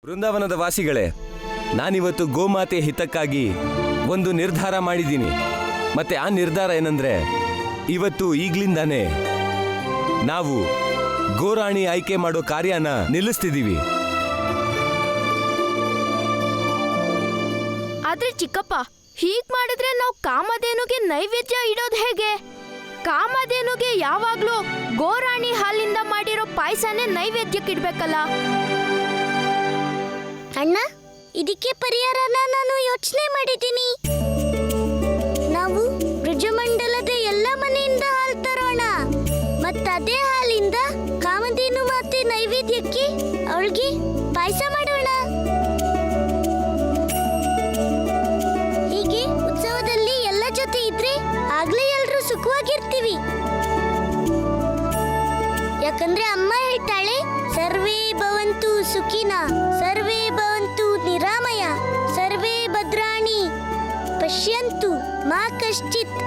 ಬೃಂದಾವನದ ವಾಸಿಗಳೇ, ನಾನಿವತ್ತು ಗೋಮಾತೆಯ ಹಿತಕ್ಕಾಗಿ ಒಂದು ನಿರ್ಧಾರ ಮಾಡಿದ್ದೀನಿ. ಮತ್ತೆ ಆ ನಿರ್ಧಾರ ಏನಂದ್ರೆ, ಇವತ್ತು ಈಗ್ಲಿಂದಾನೇ ನಾವು ಗೋರಾಣಿ ಆಯ್ಕೆ ಮಾಡೋ ಕಾರ್ಯನ ನಿಲ್ಲಿಸ್ತಿದ್ದೀವಿ. ಆದ್ರೆ ಚಿಕ್ಕಪ್ಪ, ಹೀಗ್ ಮಾಡಿದ್ರೆ ನಾವು ಕಾಮಧೇನುಗೆ ನೈವೇದ್ಯ ಇಡೋದು ಹೇಗೆ? ಕಾಮಧೇನುಗೆ ಯಾವಾಗ್ಲೂ ಗೋರಾಣಿ ಹಾಲಿಂದ ಮಾಡಿರೋ ಪಾಯಸನೇ ನೈವೇದ್ಯಕ್ಕೆ ಇಡ್ಬೇಕಲ್ಲ. ಅಣ್ಣ, ಇದಕ್ಕೆ ಪರಿಹಾರನ ನಾನು ಯೋಚನೆ ಮಾಡಿದ್ದೀನಿ. ನಾವು ಬ್ರಜಮಂಡಲದ ಎಲ್ಲ ಮನೆಯಿಂದ ಹಾಲು ತರೋಣ, ಮತ್ತದೇ ಹಾಲಿಂದ ಕಾಮಧೇನು ಮಾತೆ ನೈವೇದ್ಯಕ್ಕೆ ಅವಳಿಗೆ ಪಾಯಸ ಮಾಡೋಣ. ಹೀಗೆ ಉತ್ಸವದಲ್ಲಿ ಎಲ್ಲ ಜೊತೆ ಇದ್ರೆ ಆಗ್ಲೇ ಎಲ್ರೂ ಸುಖವಾಗಿರ್ತೀವಿ. ಯಾಕಂದ್ರೆ ಅಮ್ಮ ಹೇಳ್ತಾಳೆ, ಸರ್ವೇ ಭವಂತು ಸುಖಿನ, ಸರ್ವೇ ಭವಂತು ನಿರಾಮಯ, ಸರ್ವೇ ಭದ್ರಾಣಿ ಪಶ್ಯಂತು ಮಾ ಕಶ್ಚಿತ್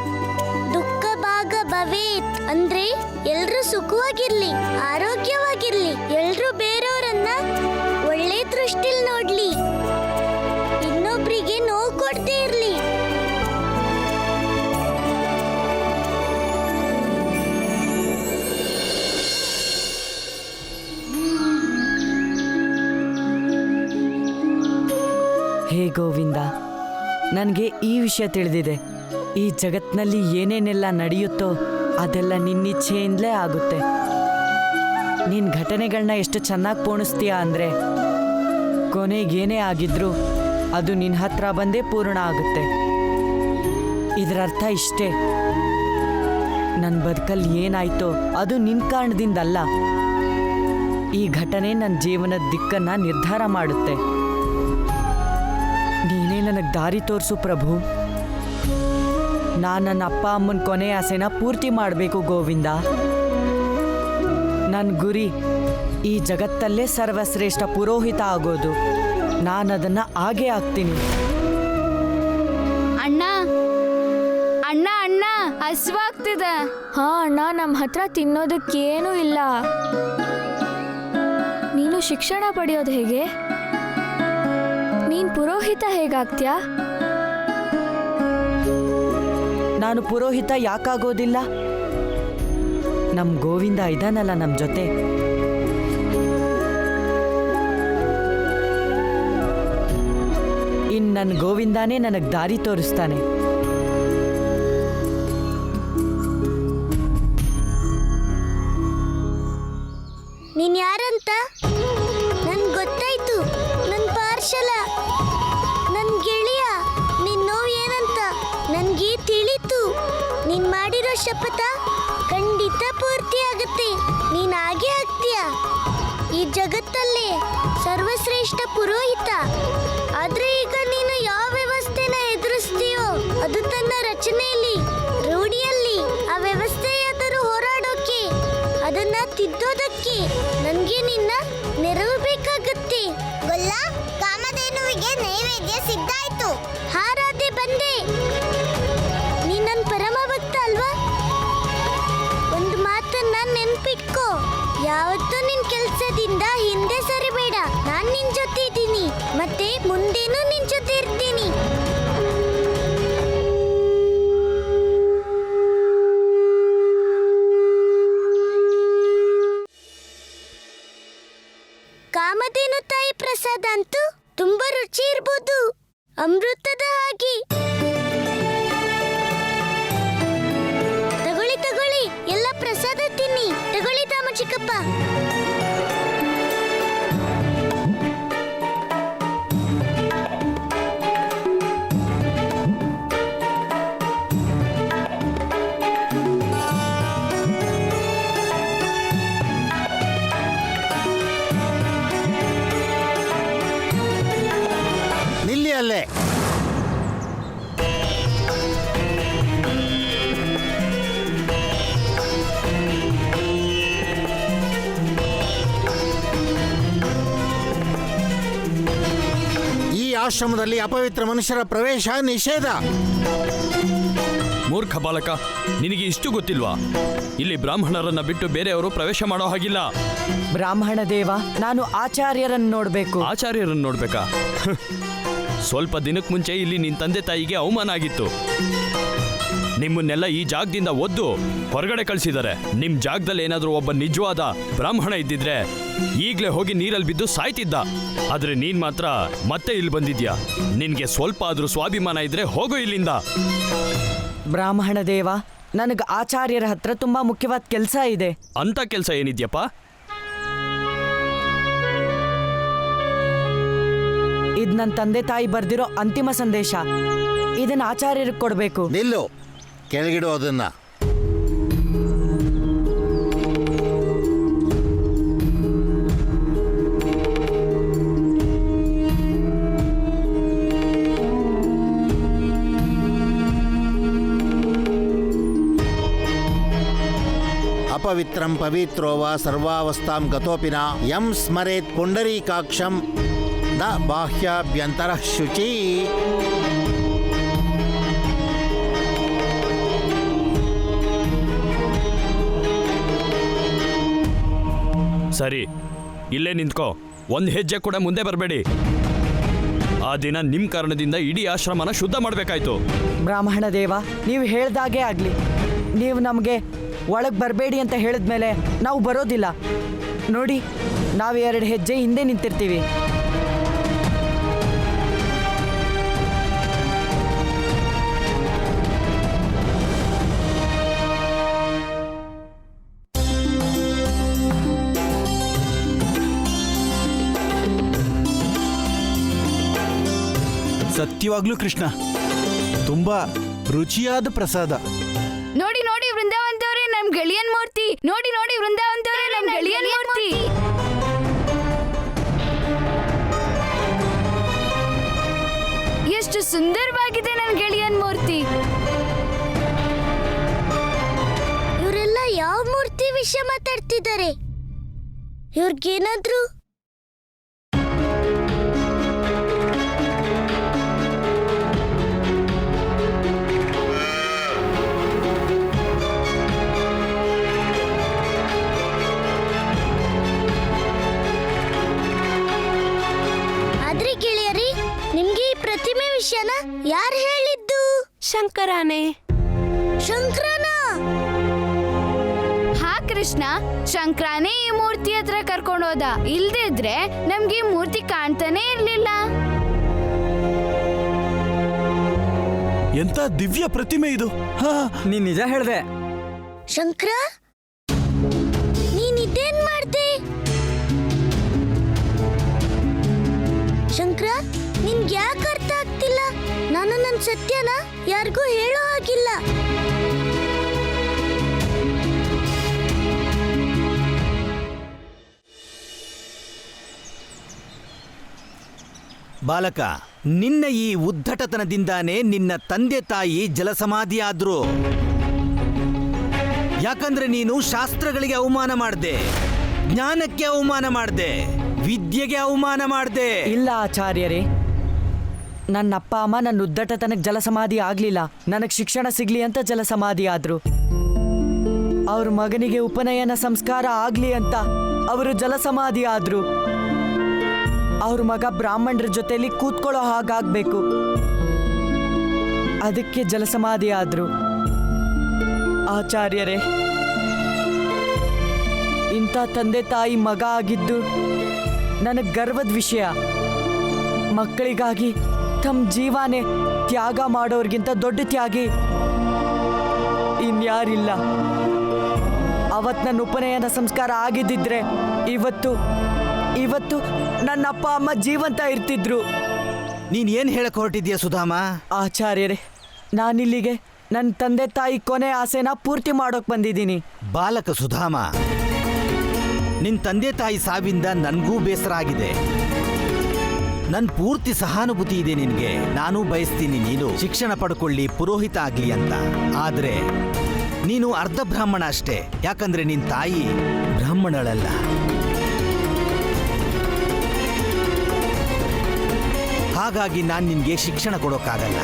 ದುಃಖ ಭಾಗ ಭವೇತ್. ಅಂದ್ರೆ ಎಲ್ರೂ ಸುಖವಾಗಿರ್ಲಿ, ಆರೋಗ್ಯವಾಗಿರ್ಲಿ, ಎಲ್ರೂ ಬೇರೆಯವರನ್ನ ಒಳ್ಳೆ ದೃಷ್ಟಿಲ್ ನೋಡ್ಲಿ, ಇನ್ನೊಬ್ರಿಗೆ ನೋವು ಕೊಡದೇ ಇರ್ಲಿ. ಹೇ ಗೋವಿಂದ, ನನಗೆ ಈ ವಿಷಯ ತಿಳಿದಿದೆ. ಈ ಜಗತ್ನಲ್ಲಿ ಏನೇನೆಲ್ಲ ನಡೆಯುತ್ತೋ ಅದೆಲ್ಲ ನಿನ್ನಿಚ್ಛೆಯಿಂದಲೇ ಆಗುತ್ತೆ. ನಿನ್ನ ಘಟನೆಗಳನ್ನ ಎಷ್ಟು ಚೆನ್ನಾಗಿ ಪೋಣಿಸ್ತೀಯ ಅಂದರೆ ಕೊನೆಗೇನೇ ಆಗಿದ್ರೂ ಅದು ನಿನ್ನ ಹತ್ರ ಬಂದೇ ಪೂರ್ಣ ಆಗುತ್ತೆ. ಇದರರ್ಥ ಇಷ್ಟೇ, ನನ್ನ ಬದುಕಲ್ಲಿ ಏನಾಯ್ತೋ ಅದು ನಿನ್ನ ಕಾರಣದಿಂದಲ್ಲ. ಈ ಘಟನೆ ನನ್ನ ಜೀವನದ ದಿಕ್ಕನ್ನು ನಿರ್ಧಾರ ಮಾಡುತ್ತೆ. ನೀನೇ ನನಗೆ ದಾರಿ ತೋರಿಸು ಪ್ರಭು. ನಾನು ನನ್ನ ಅಪ್ಪ ಅಮ್ಮನ ಕೊನೆ ಆಸೆನ ಪೂರ್ತಿ ಮಾಡಬೇಕು ಗೋವಿಂದ. ನನ್ನ ಗುರಿ ಈ ಜಗತ್ತಲ್ಲೇ ಸರ್ವಶ್ರೇಷ್ಠ ಪುರೋಹಿತ ಆಗೋದು. ನಾನು ಅದನ್ನು ಆಗೇ ಆಗ್ತೀನಿ. ಅಣ್ಣ ಅಣ್ಣ ಅಣ್ಣ, ಹಸ್ವಾಗ್ತಿದೆ. ಹಾ ಅಣ್ಣ, ನಮ್ಮ ಹತ್ರ ತಿನ್ನೋದಕ್ಕೇನೂ ಇಲ್ಲ. ನೀನು ಶಿಕ್ಷಣ ಪಡೆಯೋದು ಹೇಗೆ? ನೀನ್ ಪುರೋಹಿತ ಹೇಗಾಗ್ತ್ಯಾ? ನಾನು ಪುರೋಹಿತ ಯಾಕಾಗೋದಿಲ್ಲ? ನಮ್ಮ ಗೋವಿಂದ ಇದಾನಲ್ಲ ನಮ್ಮ ಜೊತೆ. ಇನ್ನು ನನ್ನ ಗೋವಿಂದಾನೇ ನನಗೆ ದಾರಿ ತೋರಿಸ್ತಾನೆ. ನೀನ್ ಯಾರಂತ ನನ್ಗೆ ಗೊತ್ತಾಯ್ತು. ನನ್ನ ಪಾರ್ಶಲ, ನನ್ನ ಗೆಳೆಯ, ನಿನ್ ನೋವು ಏನಂತ ನನ್ಗೆ ತಿಳಿತು. ನೀನ್ ಮಾಡಿರೋ ಶಪಥ ಖಂಡಿತ ಪೂರ್ತಿ ಆಗುತ್ತೆ. ನೀನ್ ಹಾಗೆ ಆಗ್ತೀಯ, ಈ ಜಗತ್ತಲ್ಲೇ ಸರ್ವಶ್ರೇಷ್ಠ ಪುರೋಹಿತ. ಆದ್ರೆ ಈಗ ನೀನು ಯಾವ ವ್ಯವಸ್ಥೆನ ಎದುರಿಸ್ತೀಯೋ ಅದು ತನ್ನ ರಚನೆಯಲ್ಲಿ, ರೂಢಿಯಲ್ಲಿ ಆ ವ್ಯವಸ್ಥೆಯಾದರೂ ಹೋರಾಡೋಕೆ, ಅದನ್ನ ತಿದ್ದೋದಕ್ಕೆ ನನ್ಗೆ ನಿನ್ನ ನೆರವು ಬೇಕಾಗತ್ತೆ. ಗೊಲ್ಲ, ಕಾಮಧೇನುವಿಗೆ ನೈವೇದ್ಯ ಸಿದ್ಧಾಯ್ತು. ಹಾರಾದೆ ಬಂದೆ. ನೀನ್ ನನ್ನ ಪರಮ ಭಕ್ತ ಅಲ್ವಾ? ಒಂದು ಮಾತನ್ನ ನೆನ್ಪಿಟ್ಕೋ, ಯಾವತ್ತೂ ನಿನ್ ಕೆಲ್ಸದಿಂದ ಹಿಂದೆ ಸರಿಬೇಡ. ನಾನ್ ನಿನ್ ಜೊತೆ ಇದ್ದೀನಿ, ಮತ್ತೆ ಮುಂದೇನೂ ನಿನ್ ಜೊತೆ ಇರ್ತೀನಿ. ಕಾಮಧೇನು ತಾಯಿ ಪ್ರಸಾದ ಅಂತೂ ತುಂಬಾ ರುಚಿ ಇರ್ಬೋದು, ಅಮೃತದ ಹಾಗೆ. ತಗೊಳ್ಳಿ ತಗೊಳ್ಳಿ, ಎಲ್ಲ ಪ್ರಸಾದ ತಿನ್ನಿ. ತಗೊಳ್ಳಿ ತಾಮ ಚಿಕ್ಕಪ್ಪ. ನಿಲ್ಲಿ ಅಲ್ಲೇ. ಈ ಆಶ್ರಮದಲ್ಲಿ ಅಪವಿತ್ರ ಮನುಷ್ಯರ ಪ್ರವೇಶ ನಿಷೇಧ. ಮೂರ್ಖ ಬಾಲಕ, ನಿನಗೆ ಇಷ್ಟು ಗೊತ್ತಿಲ್ವಾ? ಇಲ್ಲಿ ಬ್ರಾಹ್ಮಣರನ್ನ ಬಿಟ್ಟು ಬೇರೆಯವರು ಪ್ರವೇಶ ಮಾಡೋ ಹಾಗಿಲ್ಲ. ಬ್ರಾಹ್ಮಣ ದೇವ, ನಾನು ಆಚಾರ್ಯರನ್ನು ನೋಡಬೇಕು. ಆಚಾರ್ಯರನ್ನು ನೋಡ್ಬೇಕಾ? ಸ್ವಲ್ಪ ದಿನಕ್ಕೆ ಮುಂಚೆ ಇಲ್ಲಿ ನಿನ್ನ ತಂದೆ ತಾಯಿಗೆ ಅವಮಾನ ಆಗಿತ್ತು. ನಿಮ್ಮನ್ನೆಲ್ಲ ಈ ಜಾಗದಿಂದ ಒದ್ದು ಹೊರಗಡೆ ಕಳಿಸಿದ್ದಾರೆ. ನಿಮ್ಮ ಜಾಗದಲ್ಲಿ ಏನಾದರೂ ಒಬ್ಬ ನಿಜವಾದ ಬ್ರಾಹ್ಮಣ ಇದ್ದಿದ್ರೆ ಈಗಲೇ ಹೋಗಿ ನೀರಲ್ಲಿ ಬಿದ್ದು ಸಾಯ್ತಿದ್ದ. ಆದ್ರೆ ನೀನ್ ಮಾತ್ರ ಮತ್ತೆ ಇಲ್ಲಿ ಬಂದಿದ್ಯಾ. ನಿನ್ಗೆ ಸ್ವಲ್ಪ ಆದ್ರೂ ಸ್ವಾಭಿಮಾನ ಇದ್ರೆ ಹೋಗು ಇಲ್ಲಿಂದ. ಬ್ರಾಹ್ಮಣ ದೇವ, ನನಗೆ ಆಚಾರ್ಯರ ಹತ್ರ ತುಂಬಾ ಮುಖ್ಯವಾದ ಕೆಲಸ ಇದೆ. ಅಂತ ಕೆಲಸ ಏನಿದ್ಯಪ್ಪ? ಇದು ನನ್ನ ತಂದೆ ತಾಯಿ ಬರ್ದಿರೋ ಅಂತಿಮ ಸಂದೇಶ. ಇದನ್ನ ಆಚಾರ್ಯರಿಗೆ ಕೊಡಬೇಕು. ನಿಲ್ಲು, ಕೆಳಗಿಡು ಅದನ್ನ. ಅಪವಿತ್ರಂ ಪವಿತ್ರೋ ವಾ ಸರ್ವಾವಸ್ಥಾಂ ಗತೋಪಿನ ಯಂ ಸ್ಮರೇತ್ ಪುಂಡರೀಕಾಕ್ಷಂ ನ ಬಾಹ್ಯಾಭ್ಯಂತರಃ ಶುಚಿ. ಸರಿ, ಇಲ್ಲೇ ನಿಂತ್ಕೋ. ಒಂದು ಹೆಜ್ಜೆ ಕೂಡ ಮುಂದೆ ಬರಬೇಡಿ. ಆ ದಿನ ನಿಮ್ ಕಾರಣದಿಂದ ಇಡೀ ಆಶ್ರಮನ ಶುದ್ಧ ಮಾಡಬೇಕಾಯ್ತು. ಬ್ರಾಹ್ಮಣ ದೇವ, ನೀವು ಹೇಳ್ದಾಗೆ ಆಗ್ಲಿ. ನೀವು ನಮಗೆ ಒಳಗೆ ಬರಬೇಡಿ ಅಂತ ಹೇಳಿದ್ಮೇಲೆ ನಾವು ಬರೋದಿಲ್ಲ. ನೋಡಿ, ನಾವು 2 ಹೆಜ್ಜೆ ಹಿಂದೆ ನಿಂತಿರ್ತೀವಿ. ಸತ್ಯವಾಗ್ಲೂ ಕೃಷ್ಣ, ತುಂಬಾ ರುಚಿಯಾದ ಪ್ರಸಾದ. ನೋಡಿ ನೋಡಿ ವೃಂದಾವನದವರೇ, ನಮ್ ಗೆಳೆಯನ್ ಮೂರ್ತಿ. ನೋಡಿ ನೋಡಿ ವೃಂದಾವನದವರೇ, ನಮ್ ಗೆಳೆಯನ್ ಮೂರ್ತಿ. ಎಷ್ಟು ಸುಂದರವಾಗಿದೆ ನನ್ ಗೆಳೆಯನ್ ಮೂರ್ತಿ. ಇವರೆಲ್ಲ ಯಾವ ಮೂರ್ತಿ ವಿಷಯ ಮಾತಾಡ್ತಿದ್ದಾರೆ? ಇವ್ರಿಗೇನಾದ್ರು ಪ್ರತಿಮೆ ವಿಷಯನ ಯಾರು ಹೇಳಿದ್ದು? ಶಂಕರನೇ. ಶಂಕರನ? ಹಾ ಕೃಷ್ಣ, ಶಂಕರನೇ ಈ ಮೂರ್ತಿ ಹತ್ರ ಕರ್ಕೊಂಡೋದ. ಇಲ್ದಿದ್ರೆ ನಮ್ಗೆ ಈ ಮೂರ್ತಿ ಕಾಣ್ತಾನೆ ಇರ್ಲಿಲ್ಲ. ಎಂತ ದಿವ್ಯ ಪ್ರತಿಮೆ ಇದು! ನೀನ್ ನಿಜ ಹೇಳ್ದೆ ಶಂಕರ. ನೀನ್ ಇದೇನ್ ಮಾಡ್ದೆ? ಶಂಕರ, ನಿನ್ಗೆ ಯಾಕೆ ಅರ್ಥ ಆಗ್ತಿಲ್ಲ? ನಾನು ನನ್ನ ಸತ್ಯನ ಯಾರಿಗೂ ಹೇಳೋ ಹಾಗಿಲ್ಲ. ಬಾಲಕ, ನಿನ್ನ ಈ ಉದ್ದಟತನದಿಂದಾನೇ ನಿನ್ನ ತಂದೆ ತಾಯಿ ಜಲಸಮಾಧಿಯಾದ್ರು. ಯಾಕಂದ್ರೆ ನೀನು ಶಾಸ್ತ್ರಗಳಿಗೆ ಅವಮಾನ ಮಾಡ್ದೆ, ಜ್ಞಾನಕ್ಕೆ ಅವಮಾನ ಮಾಡ್ದೆ, ವಿದ್ಯೆಗೆ ಅವಮಾನ ಮಾಡ್ದೆ. ಇಲ್ಲ ಆಚಾರ್ಯರೇ, ನನ್ನ ಅಪ್ಪ ಅಮ್ಮ ನನ್ನ ಉದ್ದಟತನಕ್ಕೆ ಜಲಸಮಾಧಿ ಆಗ್ಲಿಲ್ಲ. ನನಗೆ ಶಿಕ್ಷಣ ಸಿಗ್ಲಿ ಅಂತ ಜಲಸಮಾಧಿ ಆದ್ರು. ಅವ್ರ ಮಗನಿಗೆ ಉಪನಯನ ಸಂಸ್ಕಾರ ಆಗ್ಲಿ ಅಂತ ಅವರು ಜಲಸಮಾಧಿ ಆದ್ರು. ಅವ್ರ ಮಗ ಬ್ರಾಹ್ಮಣರ ಜೊತೆಲಿ ಕೂತ್ಕೊಳ್ಳೋ ಹಾಗಾಗ್ಬೇಕು, ಅದಕ್ಕೆ ಜಲಸಮಾಧಿ ಆದ್ರು. ಆಚಾರ್ಯರೇ, ಇಂಥ ತಂದೆ ತಾಯಿ ಮಗ ಆಗಿದ್ದು ನನಗೆ ಗರ್ವದ ವಿಷಯ. ಮಕ್ಕಳಿಗಾಗಿ ತಮ್ಮ ಜೀವನೇ ತ್ಯಾಗ ಮಾಡೋರ್ಗಿಂತ ದೊಡ್ಡ ತ್ಯಾಗಿ ಇನ್ಯಾರಿಲ್ಲ. ಅವತ್ತು ನನ್ನ ಉಪನಯನ ಸಂಸ್ಕಾರ ಆಗಿದ್ದಿದ್ರೆ ಇವತ್ತು ನನ್ನ ಅಪ್ಪ ಅಮ್ಮ ಜೀವಂತ ಇರ್ತಿದ್ರು. ನೀನ್ ಏನ್ ಹೇಳಕ್ ಹೊರಟಿದ್ಯಾ ಸುಧಾಮ? ಆಚಾರ್ಯರೇ, ನಾನಿಲ್ಲಿಗೆ ನನ್ನ ತಂದೆ ತಾಯಿ ಕೊನೆ ಆಸೆನ ಪೂರ್ತಿ ಮಾಡೋಕ್ ಬಂದಿದ್ದೀನಿ. ಬಾಲಕ ಸುಧಾಮ, ನಿನ್ ತಂದೆ ತಾಯಿ ಸಾವಿಂದ ನನ್ಗೂ ಬೇಸರ ಆಗಿದೆ. ನನ್ ಪೂರ್ತಿ ಸಹಾನುಭೂತಿ ಇದೆ ನಿನ್ಗೆ. ನಾನು ಬಯಸ್ತೀನಿ ನೀನು ಶಿಕ್ಷಣ ಪಡ್ಕೊಳ್ಳಿ, ಪುರೋಹಿತ ಆಗ್ಲಿ ಅಂತ. ಆದ್ರೆ ನೀನು ಅರ್ಧ ಬ್ರಾಹ್ಮಣ ಅಷ್ಟೇ. ಯಾಕಂದ್ರೆ ನಿನ್ ತಾಯಿ ಬ್ರಾಹ್ಮಣಳಲ್ಲ. ಹಾಗಾಗಿ ನಾನು ನಿನ್ಗೆ ಶಿಕ್ಷಣ ಕೊಡೋಕ್ಕಾಗಲ್ಲ.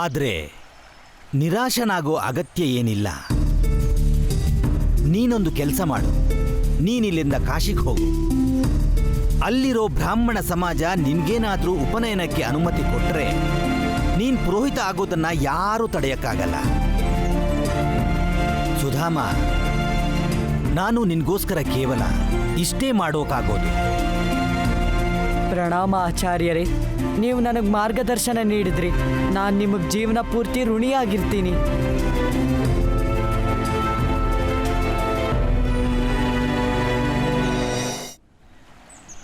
ಆದ್ರೆ ನಿರಾಶನಾಗೋ ಅಗತ್ಯ ಏನಿಲ್ಲ. ನೀನೊಂದು ಕೆಲಸ ಮಾಡು. ನೀನಿಲ್ಲಿಂದ ಕಾಶಿಗೆ ಹೋಗು. ಅಲ್ಲಿರೋ ಬ್ರಾಹ್ಮಣ ಸಮಾಜ ನಿನ್ಗೇನಾದ್ರೂ ಉಪನಯನಕ್ಕೆ ಅನುಮತಿ ಕೊಟ್ರೆ ನೀನ್ ಪುರೋಹಿತ ಆಗೋದನ್ನ ಯಾರೂ ತಡೆಯಕ್ಕಾಗಲ್ಲ. ಸುಧಾಮ, ನಾನು ನಿನ್ಗೋಸ್ಕರ ಕೇವಲ ಇಷ್ಟೇ ಮಾಡೋಕ್ಕಾಗೋದು. ಪ್ರಣಾಮ ಆಚಾರ್ಯರೇ, ನೀವು ನನಗೆ ಮಾರ್ಗದರ್ಶನ ನೀಡಿದ್ರಿ. ನಾನು ನಿಮಗೆ ಜೀವನ ಪೂರ್ತಿ ಋಣಿಯಾಗಿರ್ತೀನಿ.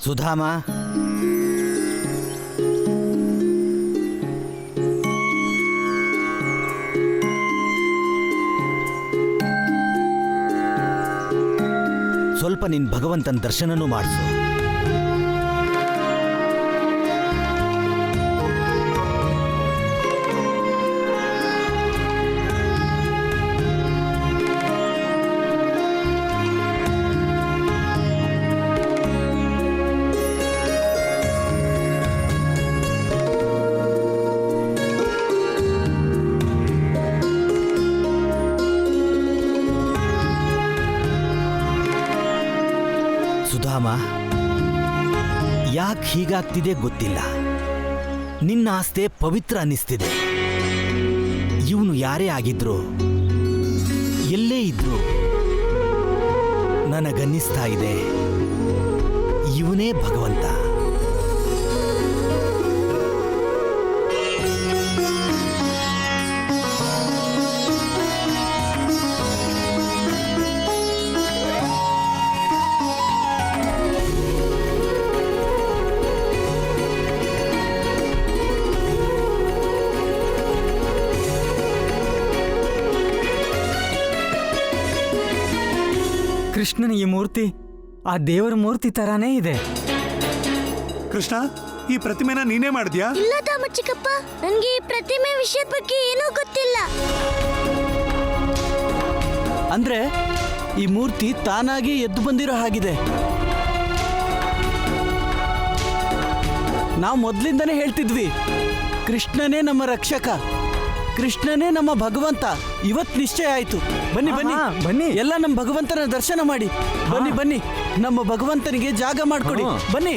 ಸುಧಾಮ, ಸ್ವಲ್ಪ ನಿನ್ ಭಗವಂತನ ದರ್ಶನನೂ ಮಾಡಿಸು. ಸುಧಾಮ, ಯಾಕೆ ಹೀಗಾಗ್ತಿದೆ ಗೊತ್ತಿಲ್ಲ. ನಿನ್ನ ಆಸ್ತೆ ಪವಿತ್ರ ಅನ್ನಿಸ್ತಿದೆ. ಇವನು ಯಾರೇ ಆಗಿದ್ರು, ಎಲ್ಲೇ ಇದ್ರು, ನನಗನ್ನಿಸ್ತಾ ಇದೆ ಇವನೇ ಭಗವಂತ. ಕೃಷ್ಣನ ಈ ಮೂರ್ತಿ ಆ ದೇವರ ಮೂರ್ತಿ ತರಾನೇ ಇದೆ. ಕೃಷ್ಣ, ಈ ಪ್ರತಿಮೆನ ನೀನೇ ಮಾಡಿದ್ಯಾ? ಇಲ್ಲ ದಾಮಚಿಕ್ಕಪ್ಪ, ನನಗೆ ಈ ಪ್ರತಿಮೆ ವಿಷಯದ ಬಗ್ಗೆ ಏನೂ ಗೊತ್ತಿಲ್ಲ. ಅಂದ್ರೆ ಈ ಮೂರ್ತಿ ತಾನಾಗಿ ಎದ್ದು ಬಂದಿರೋ ಹಾಗಿದೆ. ನಾವು ಮೊದಲಿಂದನೇ ಹೇಳ್ತಿದ್ವಿ, ಕೃಷ್ಣನೇ ನಮ್ಮ ರಕ್ಷಕ, ಕೃಷ್ಣನೇ ನಮ್ಮ ಭಗವಂತ. ಇವತ್ತು ನಿಶ್ಚಯ ಆಯ್ತು. ಬನ್ನಿ ಬನ್ನಿ ಬನ್ನಿ, ಎಲ್ಲ ನಮ್ಮ ಭಗವಂತನ ದರ್ಶನ ಮಾಡಿ. ಬನ್ನಿ ಬನ್ನಿ, ನಮ್ಮ ಭಗವಂತನಿಗೆ ಜಾಗ ಮಾಡ್ಕೊಡಿ. ಬನ್ನಿ.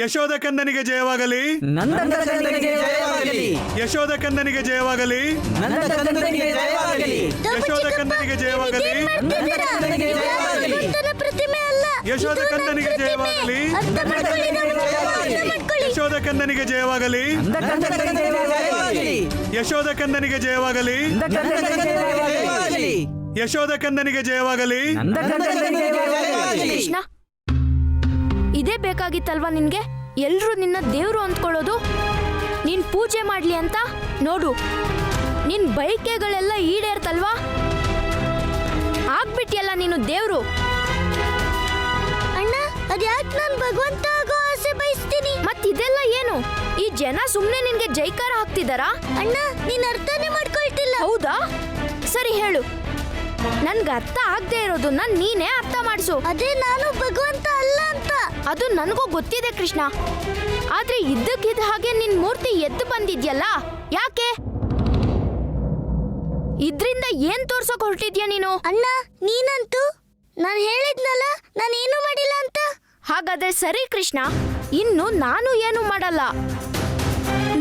ಯಶೋಧ ಕಂದನಿಗೆ ಜಯವಾಗಲಿ, ನಂದಕಂದನಿಗೆ ಜಯವಾಗಲಿ, ಯಶೋಧ ಕಂದನಿಗೆ ಜಯವಾಗಲಿ, ನಂದಕಂದನಿಗೆ ಜಯವಾಗಲಿ, ಯಶೋಧ ಕಂದನಿಗೆ ಜಯವಾಗಲಿ, ನಂದಕಂದನಿಗೆ ಜಯವಾಗಲಿ, ಭಗವಂತನ ಪ್ರತಿಮೆ ಅಲ್ಲ, ಯಶೋಧ ಕಂದನಿಗೆ ಜಯವಾಗಲಿ, ಅರ್ಥ ಮಾಡ್ಕೊಳ್ಳಿ ದಾಮಚಿಕ್ಕಪ್ಪ, ಅರ್ಥ ಮಾಡ್ಕೊಳ್ಳಿ. ಯಶೋಧ ಕಂದನಿಗೆ ಜಯವಾಗಲಿ, ನಂದಕಂದನಿಗೆ ಜಯವಾಗಲಿ, ಯಶೋಧ ಕಂದನಿಗೆ ಜಯವಾಗಲಿ, ನಂದಕಂದನಿಗೆ ಜಯವಾಗಲಿ, ಯಶೋಧ ಕಂದನಿಗೆ ಜಯವಾಗಲಿ. ನಂದಕಂದನಿಗೆ ಜಯವಾಗಲಿ. ಕೃಷ್ಣ, ಇದೇ ಬೇಕಾಗಿತ್ತಲ್ವಾ ನಿನ್ಗೆ? ಎಲ್ರೂ ನಿನ್ನ ದೇವ್ರು ಅಂದ್ಕೊಳ್ಳೋದು, ನೀನ್ ಪೂಜೆ ಮಾಡ್ಲಿ ಅಂತ. ನೋಡು, ನಿನ್ ಬಯಕೆಗಳೆಲ್ಲ ಈಡೇರ್ತಲ್ವಾ? ಆಗ್ಬಿಟ್ಟಿಯಲ್ಲ ನೀನು ದೇವ್ರು. ಅಣ್ಣ, ಅದ್ಯಾಕೆ ನಾನು ಭಗವಂತ ಆಗೋ ಆಸೆ ಬಯಸ್ತೀನಿ? ಮತ್ತಿದೆಲ್ಲ ಏನು? ಈ ಜನ ಸುಮ್ನೆ ನಿನ್ಗೆ ಜೈಕಾರ ಹಾಕ್ತಿದಾರಾ? ಅಣ್ಣ, ನೀನ್ ಅರ್ಥನೇ ಮಾಡ್ಕೊಳ್ತಿಲ್ಲ. ಹೌದಾ? ಸರಿ ಹೇಳು, ನನ್ಗೆ ಅರ್ಥ ಆಗದೆ ಇರೋದನ್ನ ನೀನೇ ಅರ್ಥ ಮಾಡಿಸು. ಅದೇ ನಾನು ಭಗವಂತ ಅಲ್ಲ ಅಂತ. ಅದು ನನಗೂ ಗೊತ್ತಿದೆ ಕೃಷ್ಣ, ಆದ್ರೆ ಇದ್ದಕ್ಕಿದ್ದ ಹಾಗೆ ನಿನ್ ಮೂರ್ತಿ ಎದ್ದು ಬಂದಿದ್ಯಲ್ಲ, ಯಾಕೆ? ಇದ್ರಿಂದ ಏನ್ ತೋರ್ಸೋಕ್ ಹೊರಟಿದ್ಯಾ ನೀನು? ಅಣ್ಣ, ನೀನಂತೂ ನಾನು ಹೇಳಿದ್ನಲ್ಲ ನಾನೇನು ಮಾಡಿಲ್ಲ ಅಂತ. ಹಾಗಾದ್ರೆ ಸರಿ ಕೃಷ್ಣ, ಇನ್ನು ನಾನು ಏನು ಮಾಡಲ್ಲ.